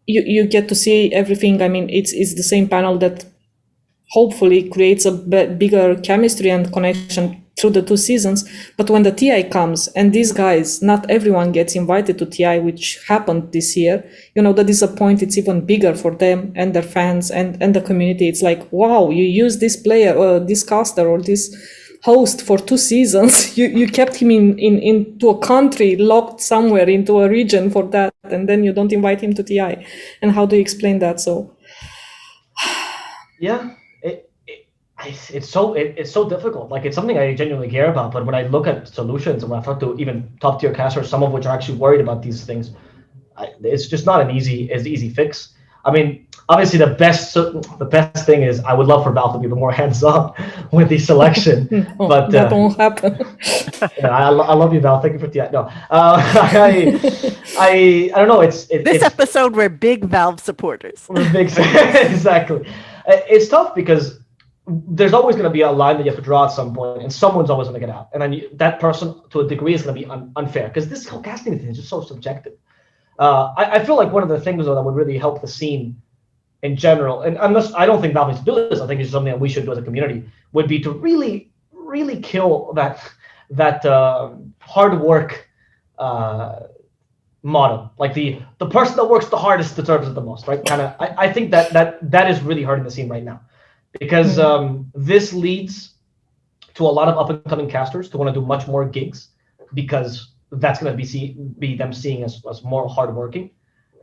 you get to see everything. I mean, it's the same panel that hopefully creates a bigger chemistry and connection through the two seasons. But when the TI comes and these guys, not everyone gets invited to TI, which happened this year, the disappointment, it's even bigger for them and their fans and the community. It's like, wow, you use this player or this caster or this host for 2 seasons. You kept him into a country, locked somewhere into a region for that, and then you don't invite him to TI. And how do you explain that? So yeah, it's so difficult. Like, it's something I genuinely care about, but when I look at solutions and when I talk to even top tier casters, some of which are actually worried about these things, it's just not an easy fix. I mean, obviously the best thing is I would love for Valve to be more hands-on with the selection, but that won't happen. I love you, Val. Thank you for the no. I don't know. This episode we're big Valve supporters. We're big, exactly. It's tough because there's always going to be a line that you have to draw at some point, and someone's always going to get out, and then that person, to a degree, is going to be unfair, because this whole casting thing is just so subjective. I feel like one of the things though that would really help the scene in general, and I don't think Valve needs to do this, I think it's something that we should do as a community, would be to really, really kill that hard work model. Like the person that works the hardest deserves it the most, right? I think that is really hurting the scene right now, because this leads to a lot of up-and-coming casters to want to do much more gigs, because that's going to be them seeing as more hardworking,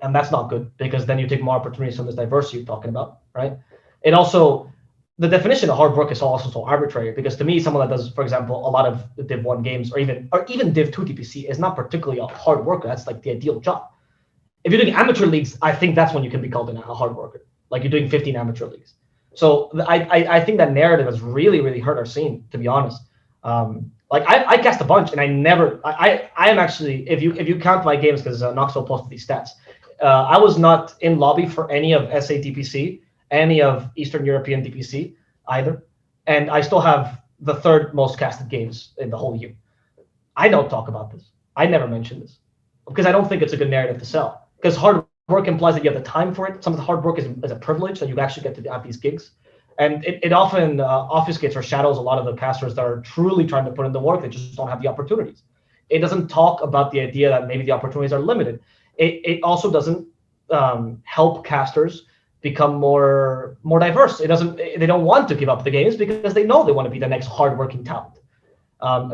and that's not good, because then you take more opportunities from this diversity you're talking about, right? And also, the definition of hard work is also so arbitrary, because to me, someone that does, for example, a lot of Div 1 games or even Div 2 DPC is not particularly a hard worker. That's like the ideal job. If you're doing amateur leagues, I think that's when you can be called a hard worker, like you're doing 15 amateur leagues. So I think that narrative has really, really hurt our scene, to be honest. Like I cast a bunch, and I am actually, if you count my games, because Knoxville posted these stats, I was not in lobby for any of SA DPC, any of Eastern European DPC either, and I still have the 3rd most casted games in the whole year. I don't talk about this. I never mention this, because I don't think it's a good narrative to sell, because hard work implies that you have the time for it. Some of the hard work is a privilege that you actually get to have these gigs. And it often obfuscates or shadows a lot of the casters that are truly trying to put in the work. They just don't have the opportunities. It doesn't talk about the idea that maybe the opportunities are limited. It also doesn't help casters become more diverse. They don't want to give up the games because they know they want to be the next hardworking talent.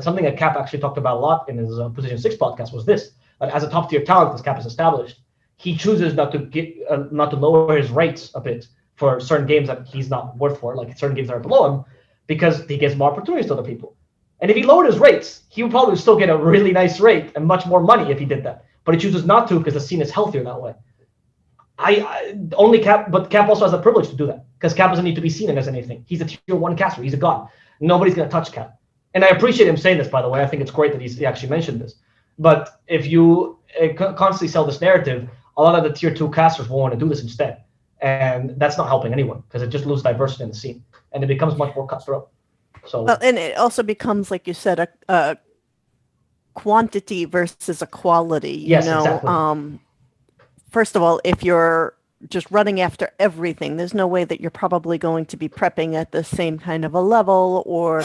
Something that Cap actually talked about a lot in his Position 6 podcast was this: that as a top tier talent, as Cap is established, he chooses not to lower his rates a bit for certain games that he's not worth for, like certain games that are below him, because he gives more opportunities to other people. And if he lowered his rates, he would probably still get a really nice rate and much more money if he did that. But he chooses not to because the scene is healthier that way. But Cap also has the privilege to do that because Cap doesn't need to be seen as anything. He's a tier 1 caster. He's a god. Nobody's going to touch Cap. And I appreciate him saying this, by the way. I think it's great that he actually mentioned this. But if you constantly sell this narrative, a lot of the tier 2 casters will want to do this instead. And that's not helping anyone because it just loses diversity in the scene. And it becomes much more cutthroat. So, well, and it also becomes, like you said, a quantity versus a quality. Yes, exactly. First of all, if you're just running after everything, there's no way that you're probably going to be prepping at the same kind of a level, or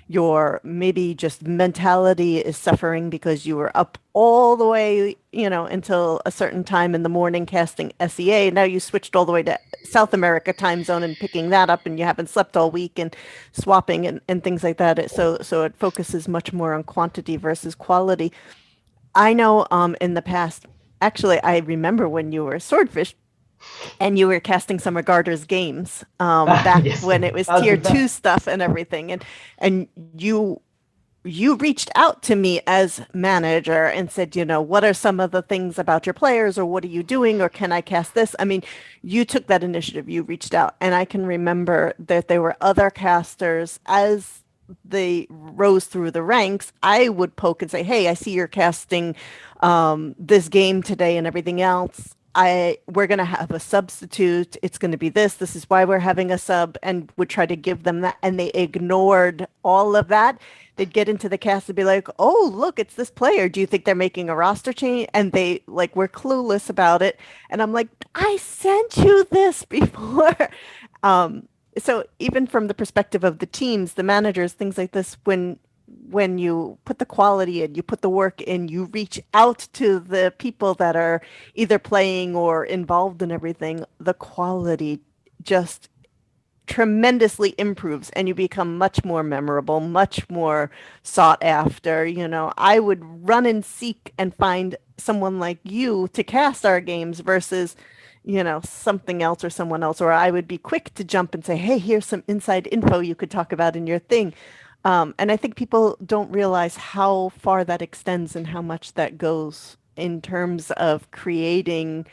your maybe just mentality is suffering because you were up all the way, until a certain time in the morning casting SEA. Now you switched all the way to South America time zone and picking that up, and you haven't slept all week and swapping and things like that. So it focuses much more on quantity versus quality. I know in the past, actually, I remember when you were Swordfish and you were casting some of Garter's games back yes, when it was tier 2 stuff and everything. And you reached out to me as manager and said, what are some of the things about your players, or what are you doing, or can I cast this? I mean, you took that initiative, you reached out. And I can remember that there were other casters as they rose through the ranks. I would poke and say, hey, I see you're casting this game today and everything else. We're going to have a substitute. It's going to be this. This is why we're having a sub, and would try to give them that. And they ignored all of that. They'd get into the cast and be like, oh, look, it's this player. Do you think they're making a roster change? And they were clueless about it. And I'm like, I sent you this before. So even from the perspective of the teams, the managers, things like this, when you put the quality in, you put the work in, you reach out to the people that are either playing or involved in everything, the quality just tremendously improves, and you become much more memorable, much more sought after. I would run and seek and find someone like you to cast our games versus something else or someone else, or I would be quick to jump and say, hey, here's some inside info you could talk about in your thing. And I think people don't realize how far that extends and how much that goes in terms of creating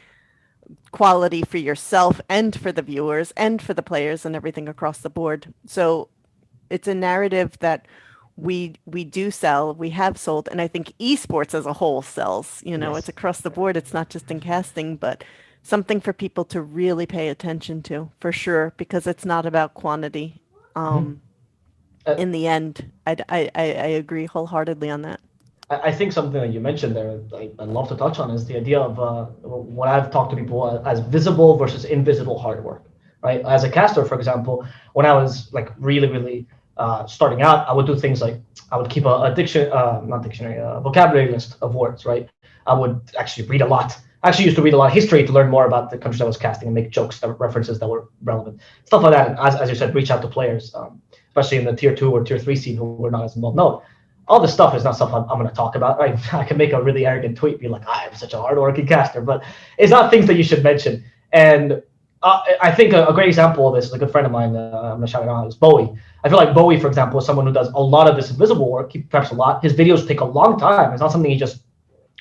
quality for yourself and for the viewers and for the players and everything across the board. So it's a narrative that we do sell, we have sold, and I think esports as a whole sells. Yes. It's across the board. It's not just in casting, but something for people to really pay attention to, for sure, because it's not about quantity. In the end, I agree wholeheartedly on that. I think something that you mentioned there, I'd love to touch on, is the idea of what I've talked to people as visible versus invisible hard work, right? As a caster, for example, when I was really starting out, I would do things like I would keep a vocabulary list of words, right? I would actually read a lot. I actually used to read a lot of history to learn more about the countries I was casting and make jokes, references that were relevant, stuff like that. And as you said, reach out to players, especially in the tier 2 or tier 3 scene who were not as well known. All this stuff is not stuff I'm going to talk about. Right? I can make a really arrogant tweet, be like, I'm such a hardworking caster, but it's not things that you should mention. And I think a great example of this is a good friend of mine, I'm going to shout it out, is Bowie. I feel like Bowie, for example, is someone who does a lot of this invisible work. He preps a lot. His videos take a long time. It's not something he just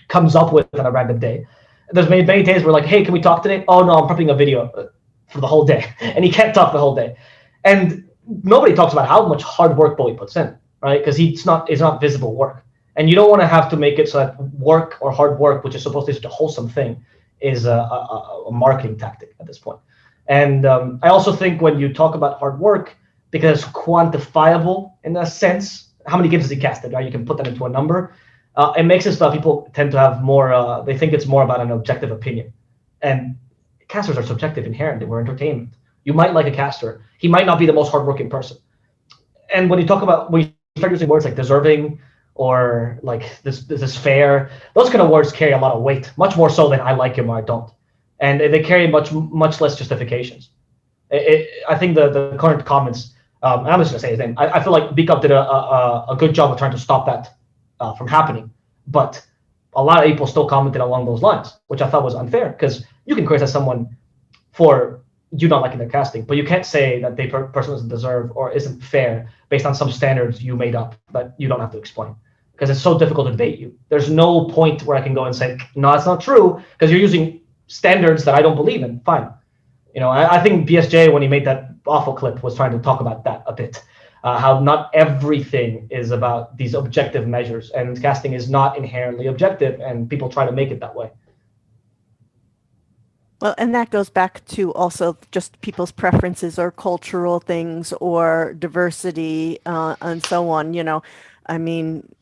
comes up with on a random day. There's many days where like, hey, can we talk today? Oh, no, I'm prepping a video for the whole day. And he can't talk the whole day. And nobody talks about how much hard work Bowie puts in, right? Because it's not visible work. And you don't want to have to make it so that work or hard work, which is supposed to be such a wholesome thing, is a marketing tactic at this point. And I also think when you talk about hard work, because it's quantifiable in a sense, how many games has he casted, right? You can put that into a number. It makes it so that people tend to have more, they think it's more about an objective opinion. And casters are subjective inherently. We're entertainment. You might like a caster. He might not be the most hardworking person. And when you start using words like deserving or like this is fair, those kind of words carry a lot of weight, much more so than I like him or I don't. And they carry much less justifications. I think the current comments, and I'm just gonna say his name. I feel like Beak Up did a good job of trying to stop that from happening, but a lot of people still commented along those lines, which I thought was unfair because you can criticize someone for you not liking their casting, but you can't say that they person doesn't deserve or isn't fair based on some standards you made up that you don't have to explain because it's so difficult to debate you. There's no point where I can go and say, no, that's not true because you're using standards that I don't believe in. Fine. I think BSJ, when he made that awful clip, was trying to talk about that a bit. How not everything is about these objective measures, and casting is not inherently objective, and people try to make it that way. Well, and that goes back to also just people's preferences or cultural things or diversity and so on. I mean,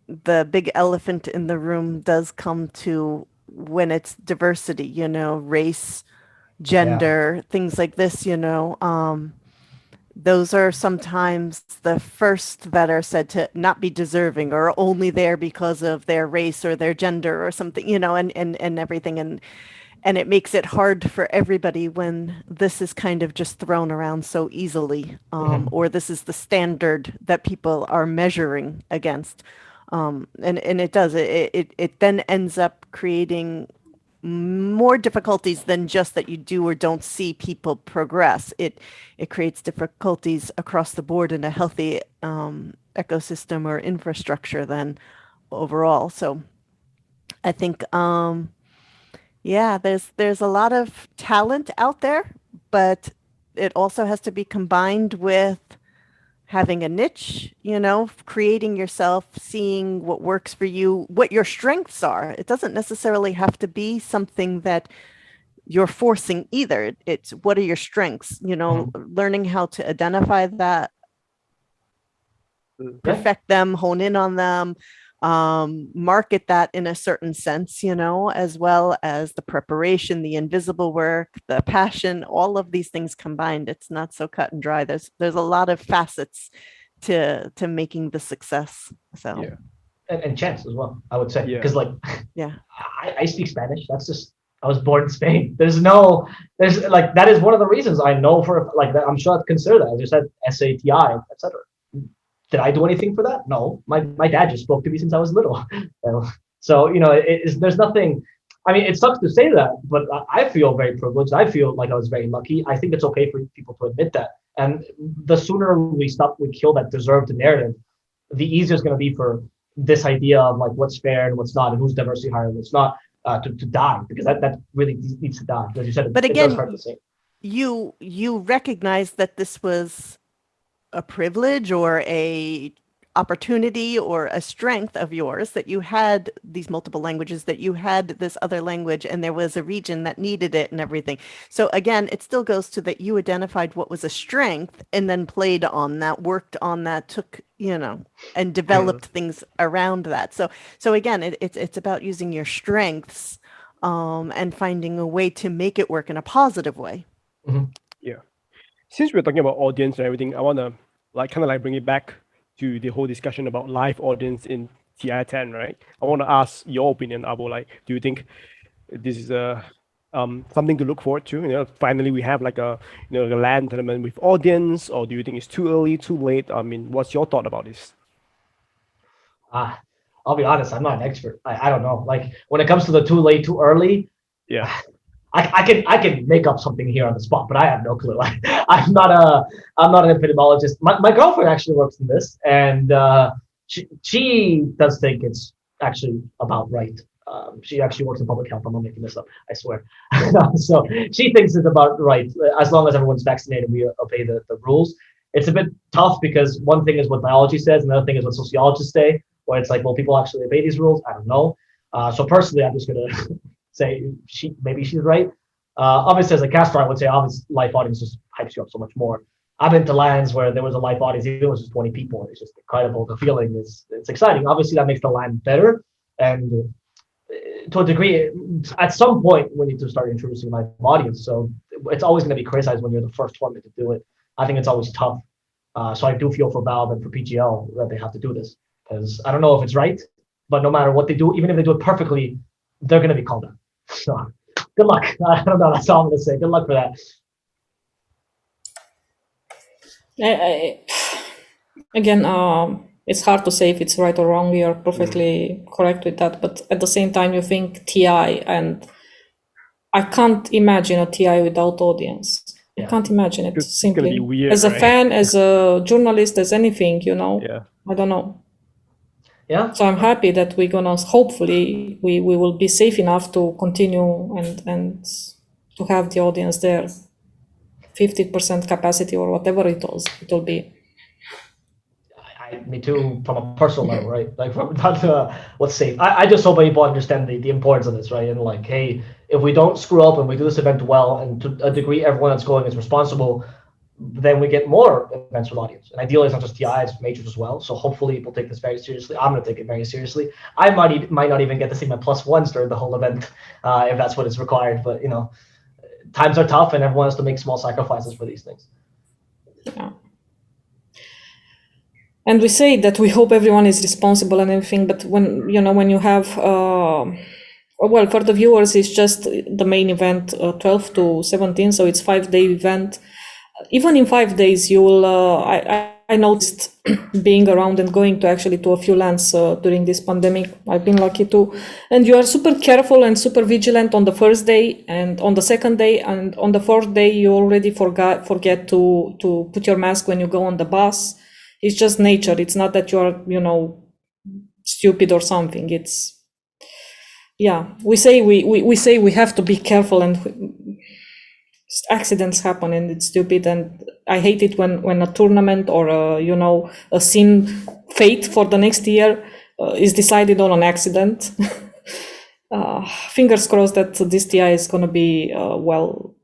the big elephant in the room does come to when it's diversity, race, gender, things like this, those are sometimes the first that are said to not be deserving or only there because of their race or their gender or something, and everything. And it makes it hard for everybody when this is kind of just thrown around so easily, or this is the standard that people are measuring against. And it does, it then ends up creating more difficulties than just that you do or don't see people progress. It creates difficulties across the board in a healthy ecosystem or infrastructure then overall. So I think, there's a lot of talent out there, but it also has to be combined with having a niche, creating yourself, seeing what works for you, what your strengths are. It doesn't necessarily have to be something that you're forcing either. It's what are your strengths, learning how to identify that, perfect them, hone in on them, market that in a certain sense, as well as the preparation, the invisible work, the passion, all of these things combined. It's not so cut and dry. There's a lot of facets to making the success. So and chance as well, I would say, because I speak Spanish. That's just, I was born in Spain. That is one of the reasons I know for that. I'm sure I'd consider that. As you said, SATI, etc. Did I do anything for that? No, my dad just spoke to me since I was little. So there's nothing. I mean, it sucks to say that, but I feel very privileged. I feel like I was very lucky. I think it's okay for people to admit that. And the sooner we kill that deserved narrative, the easier it's going to be for this idea of what's fair and what's not, and who's diversity higher and what's not, to die, because that really needs to die. As you said, but again, it does hurt to say. You recognize that this was a privilege or a opportunity or a strength of yours, that you had these multiple languages, that you had this other language, and there was a region that needed it and everything. So again, it still goes to that you identified what was a strength and then played on that, worked on that, took, and developed things around that. So again, it's about using your strengths and finding a way to make it work in a positive way. Mm-hmm. Since we're talking about audience and everything, I want to bring it back to the whole discussion about live audience in TI10, right? I want to ask your opinion, Avo. Do you think this is something to look forward to? Finally we have a LAN tournament with audience, or do you think it's too early, too late? I mean, what's your thought about this? I'll be honest, I'm not an expert. I don't know. When it comes to the too late, too early, I can make up something here on the spot, but I have no clue. I'm not an epidemiologist. My girlfriend actually works in this, and she does think it's actually about right. She actually works in public health. I'm not making this up, I swear. So she thinks it's about right. As long as everyone's vaccinated, we obey the rules. It's a bit tough because one thing is what biology says, another thing is what sociologists say, where it's will people actually obey these rules? I don't know. So personally, I'm just gonna say maybe she's right. Obviously, as a caster, I would say obviously live audience just hypes you up so much more. I've been to LANs where there was a live audience, even if it was just 20 people. It's just incredible. The feeling it's exciting. Obviously, that makes the LAN better, and to a degree, at some point we need to start introducing live audience. So it's always going to be criticized when you're the first tournament to do it. I think it's always tough. So I do feel for Valve and for PGL that they have to do this, because I don't know if it's right, but no matter what they do, even if they do it perfectly, they're going to be called out. So good luck. I don't know. That's all I'm going to say. Good luck for that. Again, it's hard to say if it's right or wrong. You're perfectly correct with that. But at the same time, you think TI, and I can't imagine a TI without audience. I can't imagine it. It's Simply gonna be weird, as a right? fan, as a journalist, as anything, you know. Yeah. I don't know. Yeah. So I'm happy that we're gonna, hopefully we will be safe enough to continue and to have the audience there, 50% capacity or whatever it will be. Me too, from a personal level, right? Like, from not what's safe. I just hope people understand the importance of this, right? And like, hey, if we don't screw up and we do this event well, and to a degree everyone that's going is responsible, then we get more events with audience. And ideally, it's not just TI, it's majors as well. So hopefully people take this very seriously. I'm going to take it very seriously. I might not even get to see my +1s during the whole event, if that's what is required. But, you know, times are tough and everyone has to make small sacrifices for these things. Yeah. And we say that we hope everyone is responsible and everything, but when you have, well, for the viewers, it's just the main event, 12 to 17, so it's 5-day event. Even in 5 days, you will, I noticed being around and going to a few lands during this pandemic. I've been lucky too. And you are super careful and super vigilant on the first day and on the second day, and on the fourth day, you already forget to put your mask when you go on the bus. It's just nature. It's not that you're, stupid or something. It's, we say we have to be careful, and accidents happen and it's stupid. And I hate it when a tournament or a scene fate for the next year is decided on an accident. Fingers crossed that this TI is going to be well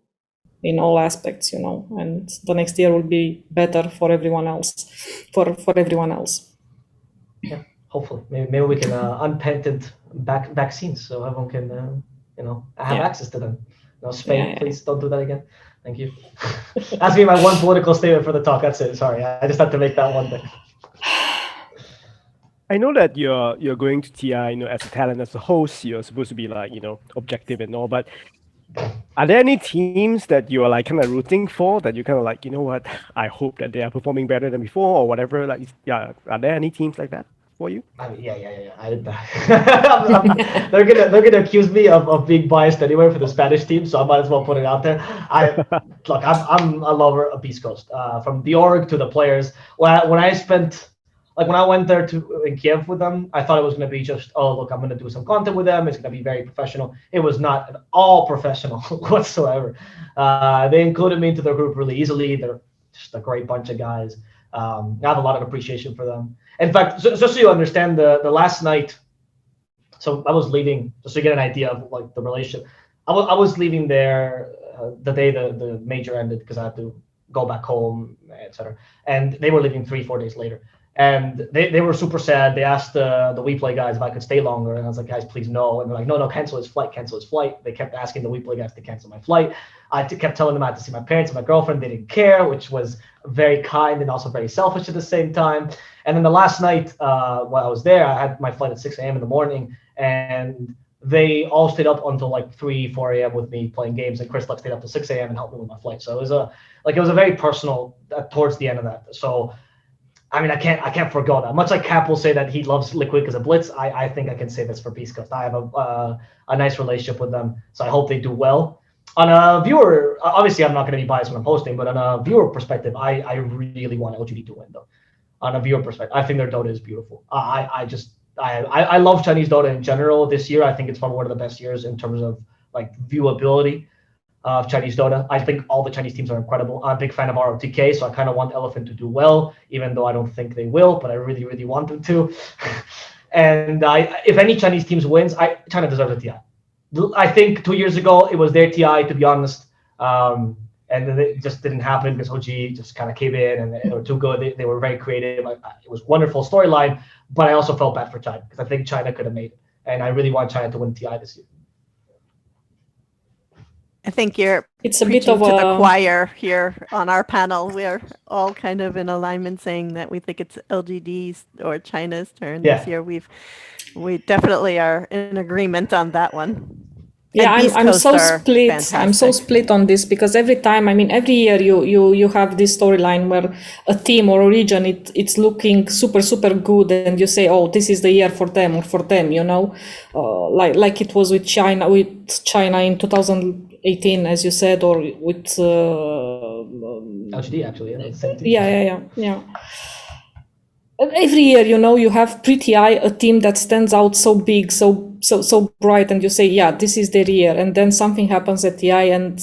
in all aspects, and the next year will be better for everyone else, for everyone else. Yeah, hopefully. Maybe we can unpatented vaccines so everyone can, have access to them. No, Spain, please don't do that again. Thank you. That's be my one political statement for the talk. That's it. Sorry, I just had to make that one thing. I know that you're going to TI, as a talent, as a host, you're supposed to be like, objective and all, but are there any teams that you're like kind of rooting for that you're kind of like, you know what, I hope that they are performing better than before or whatever? Like, are there any teams like that for you? I mean, they're gonna accuse me of being biased anyway for the Spanish team, so I might as well put it out there. I'm a lover of Beastcoast, from the org to the players. When I went there in Kiev with them, I thought it was going to be just, oh, look, I'm going to do some content with them. It's going to be very professional. It was not at all professional whatsoever. They included me into their group really easily. They're just a great bunch of guys. I have a lot of appreciation for them. In fact, just so you understand, the last night, so I was leaving, just so you get an idea of like the relationship. I was leaving there the day the major ended because I had to go back home, etc. And they were leaving 3-4 days later. And they were super sad. They asked the WePlay guys if I could stay longer. And I was like, guys, please no. And they're like, no, cancel his flight. They kept asking the WePlay guys to cancel my flight. I kept telling them I had to see my parents and my girlfriend. They didn't care, which was very kind and also very selfish at the same time. And then the last night while I was there, I had my flight at 6 a.m. in the morning. And they all stayed up until like 3-4 a.m. with me playing games. And Chris Luck stayed up till 6 a.m. and helped me with my flight. So it was a very personal towards the end of that. So I mean, I can't forgo that. Much like Cap will say that he loves Liquid because of Blitz, I think I can say this for Beastcoast. I have a nice relationship with them, so I hope they do well. On a viewer, obviously I'm not going to be biased when I'm hosting, but on a viewer perspective, I really want LGD to win, though. On a viewer perspective, I think their Dota is beautiful. I love Chinese Dota in general. This year, I think it's probably one of the best years in terms of like viewability of Chinese Dota. I think all the Chinese teams are incredible. I'm a big fan of ROTK, so I kind of want Elephant to do well, even though I don't think they will, but I really, really want them to. And if any Chinese teams wins, China deserves a TI. I think 2 years ago, it was their TI, to be honest. And then it just didn't happen because OG just kind of came in and they were too good. They were very creative. It was wonderful storyline, but I also felt bad for China because I think China could have made it. and I really want China to win TI this year. I think you're It's a bit preaching of to the a choir here on our panel. We're all kind of in alignment saying that we think it's LGD's or China's turn this year. We definitely are in agreement on that one. yeah. And I'm so Beastcoast are split. I'm so fantastic. split on this because every time, I mean, every year you have this storyline where a team or a region it's looking super good, and you say, oh, this is the year for them or for them, you know, like it was with China in 2018, as you said, or with LGD actually, yeah, it's the same team. yeah. And every year, you know, you have pretty a team that stands out so big, so bright, and you say, yeah, this is their year. And then something happens at TI, and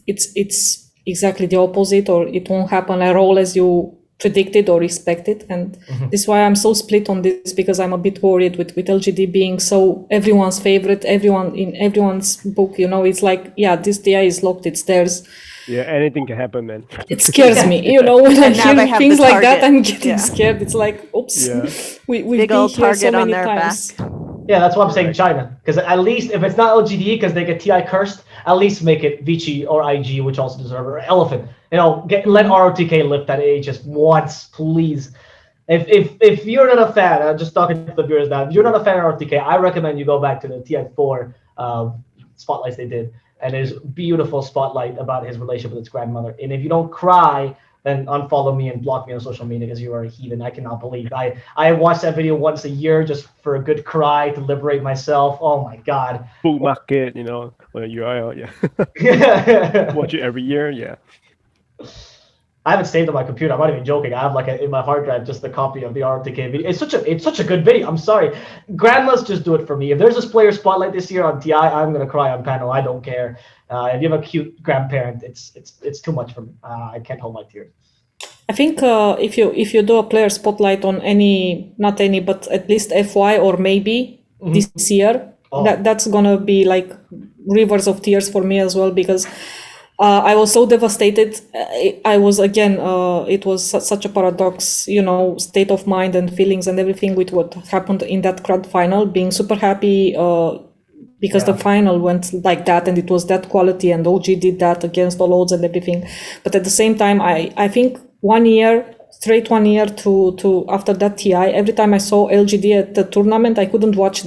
it's exactly the opposite, or it won't happen at all as you predicted or expected. And this is why I'm so split on this, because I'm a bit worried with LGD being so everyone's favorite, everyone in everyone's book. You know, it's like, yeah, this TI is locked, it's theirs. Yeah, anything can happen, man. It scares me, you know, when I And now they hear have things the like that, target. I'm getting Yeah. scared. It's like, oops, Yeah. we've Big been old here so target on many their times. back. Yeah, that's why I'm saying China. Because at least if it's not LGD because they get TI cursed, at least make it Vici or IG, which also deserve it, or Elephant. You know, let ROTK lift that A just once, please. If you're not a fan, I'm just talking to the viewers now. If you're not a fan of ROTK, I recommend you go back to the TI4 spotlights they did, and there's a beautiful spotlight about his relationship with his grandmother. And if you don't cry, then unfollow me and block me on social media because you are a heathen. I cannot believe I watch that video once a year just for a good cry to liberate myself. Oh my god. Book market, you know, or URL, yeah. Watch it every year, yeah. I haven't saved on my computer. I'm not even joking. I have like in my hard drive just a copy of the RTK video. It's such a good video. I'm sorry. Grandmas just do it for me. If there's a player spotlight this year on TI, I'm gonna cry on panel. I don't care. If you have a cute grandparent, it's too much for me. I can't hold my tears. I think if you do a player spotlight on not any, but at least FY or maybe this year, that's gonna be like rivers of tears for me as well, because I was so devastated. I was again, it was such a paradox, you know, state of mind and feelings and everything with what happened in that crowd final, being super happy because the final went like that and it was that quality and OG did that against all odds and everything. But at the same time, I think 1 year to after that TI, every time I saw LGD at the tournament, I couldn't watch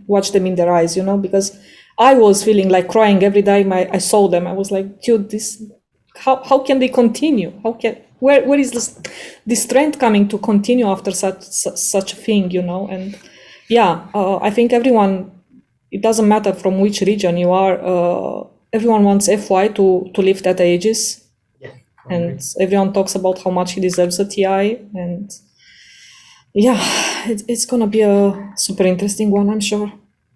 watch them in their eyes, you know, because I was feeling like crying every time I saw them. I was like, dude, how can they continue? Where is the strength coming to continue after such a thing, you know? And yeah, I think everyone, it doesn't matter from which region you are, everyone wants FY to lift at ages. Yeah, and everyone talks about how much he deserves a TI. And yeah, it's gonna be a super interesting one, I'm sure.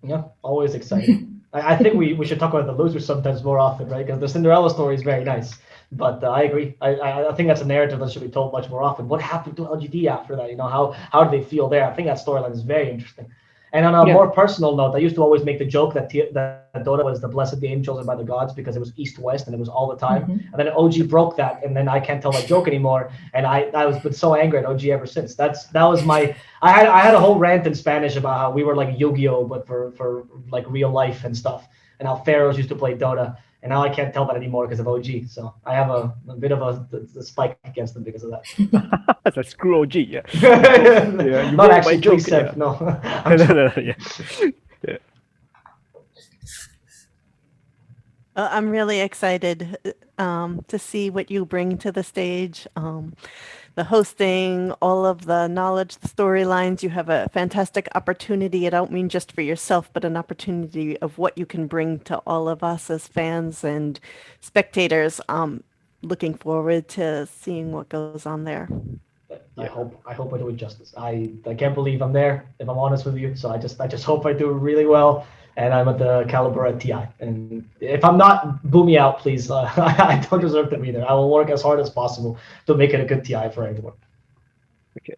Yeah, always exciting. I think we should talk about the losers sometimes more often, right? Because the Cinderella story is very nice. But I agree. I think that's a narrative that should be told much more often. What happened to LGD after that? You know, how do they feel there? I think that storyline is very interesting. And on a more personal note, I used to always make the joke that Dota was the blessed game chosen by the gods because it was East-West and it was all the time. And then OG broke that, and then I can't tell that joke anymore. And I was been so angry at OG ever since. That was my. I had a whole rant in Spanish about how we were like Yu-Gi-Oh, but for like real life and stuff, and how pharaohs used to play Dota. And now I can't tell that anymore because of OG. So I have a bit of a spike against them because of that. That's a screw OG, yeah. Yeah, you Not ruined my actually, joke, please, Seth, yeah. no. No, yeah. Yeah. I'm really excited to see what you bring to the stage. The hosting, all of the knowledge, the storylines. You have a fantastic opportunity. I don't mean just for yourself, but an opportunity of what you can bring to all of us as fans and spectators. Looking forward to seeing what goes on there. I hope I do it justice. I can't believe I'm there, if I'm honest with you. So I just hope I do really well, and I'm at the caliber at TI. And if I'm not, boo me out, please. I don't deserve them either. I will work as hard as possible to make it a good TI for everyone. Okay.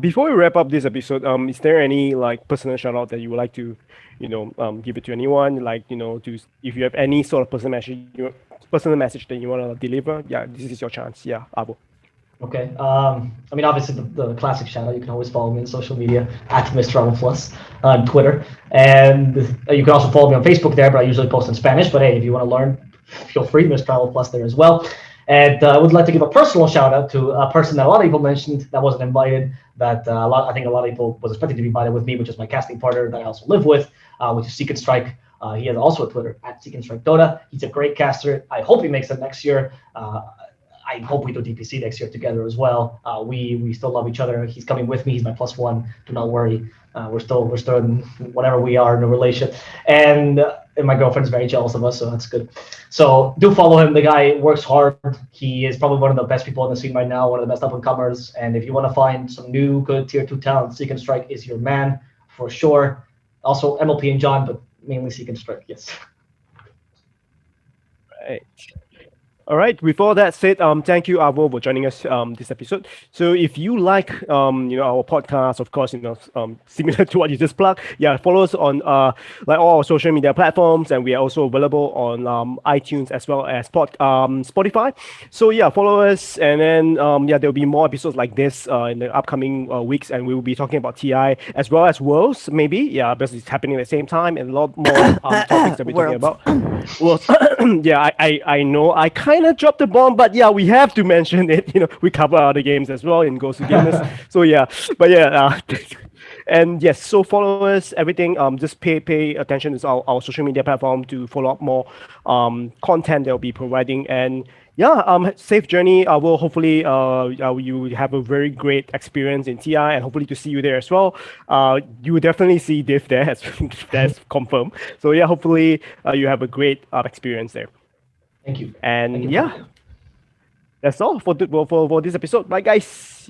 Before we wrap up this episode, is there any like personal shout out that you would like to, give it to anyone? Like, if you have any sort of personal message that you want to deliver, yeah, this is your chance. Yeah, Abo. Okay. I mean, obviously the classic shout out. You can always follow me on social media at Mr. AvoPlus on Twitter, and you can also follow me on Facebook there. But I usually post in Spanish. But hey, if you want to learn, feel free, Mr. AvoPlus there as well. And I would like to give a personal shout out to a person that a lot of people mentioned that wasn't invited. That I think a lot of people was expecting to be invited with me, which is my casting partner that I also live with, which is SeekNStrike. He has also a Twitter at SeekNStrike Dota. He's a great caster. I hope he makes it next year. I hope we do DPC next year together as well. We still love each other. He's coming with me. He's my +1. Do not worry. We're still in whatever we are in a relationship, and my girlfriend is very jealous of us, so that's good. So do follow him. The guy works hard. He is probably one of the best people in the scene right now, one of the best up and comers. And if you want to find some new good tier 2 talent, SeekNStrike is your man for sure. Also MLP and John, but mainly SeekNStrike. Yes. Right. All right. With all that said, thank you, Avo, for joining us this episode. So if you like our podcast, of course, similar to what you just plugged, follow us on like all our social media platforms, and we are also available on iTunes as well as Spotify. So follow us, and then there'll be more episodes like this in the upcoming weeks, and we will be talking about TI as well as Worlds, maybe, because it's happening at the same time, and a lot more topics that we're talking about. Worlds. I know I kind of dropped the bomb, but we have to mention it. We cover other games as well in GosuGamers. So and yes, so follow us, everything. Just pay attention to our social media platform to follow up more content they'll be providing. And safe journey. Will hopefully you have a very great experience in TI, and hopefully to see you there as well. You will definitely see Div there, that's confirmed. So hopefully you have a great experience there. Thank you. And Thank you. that's all for this episode. Bye, guys.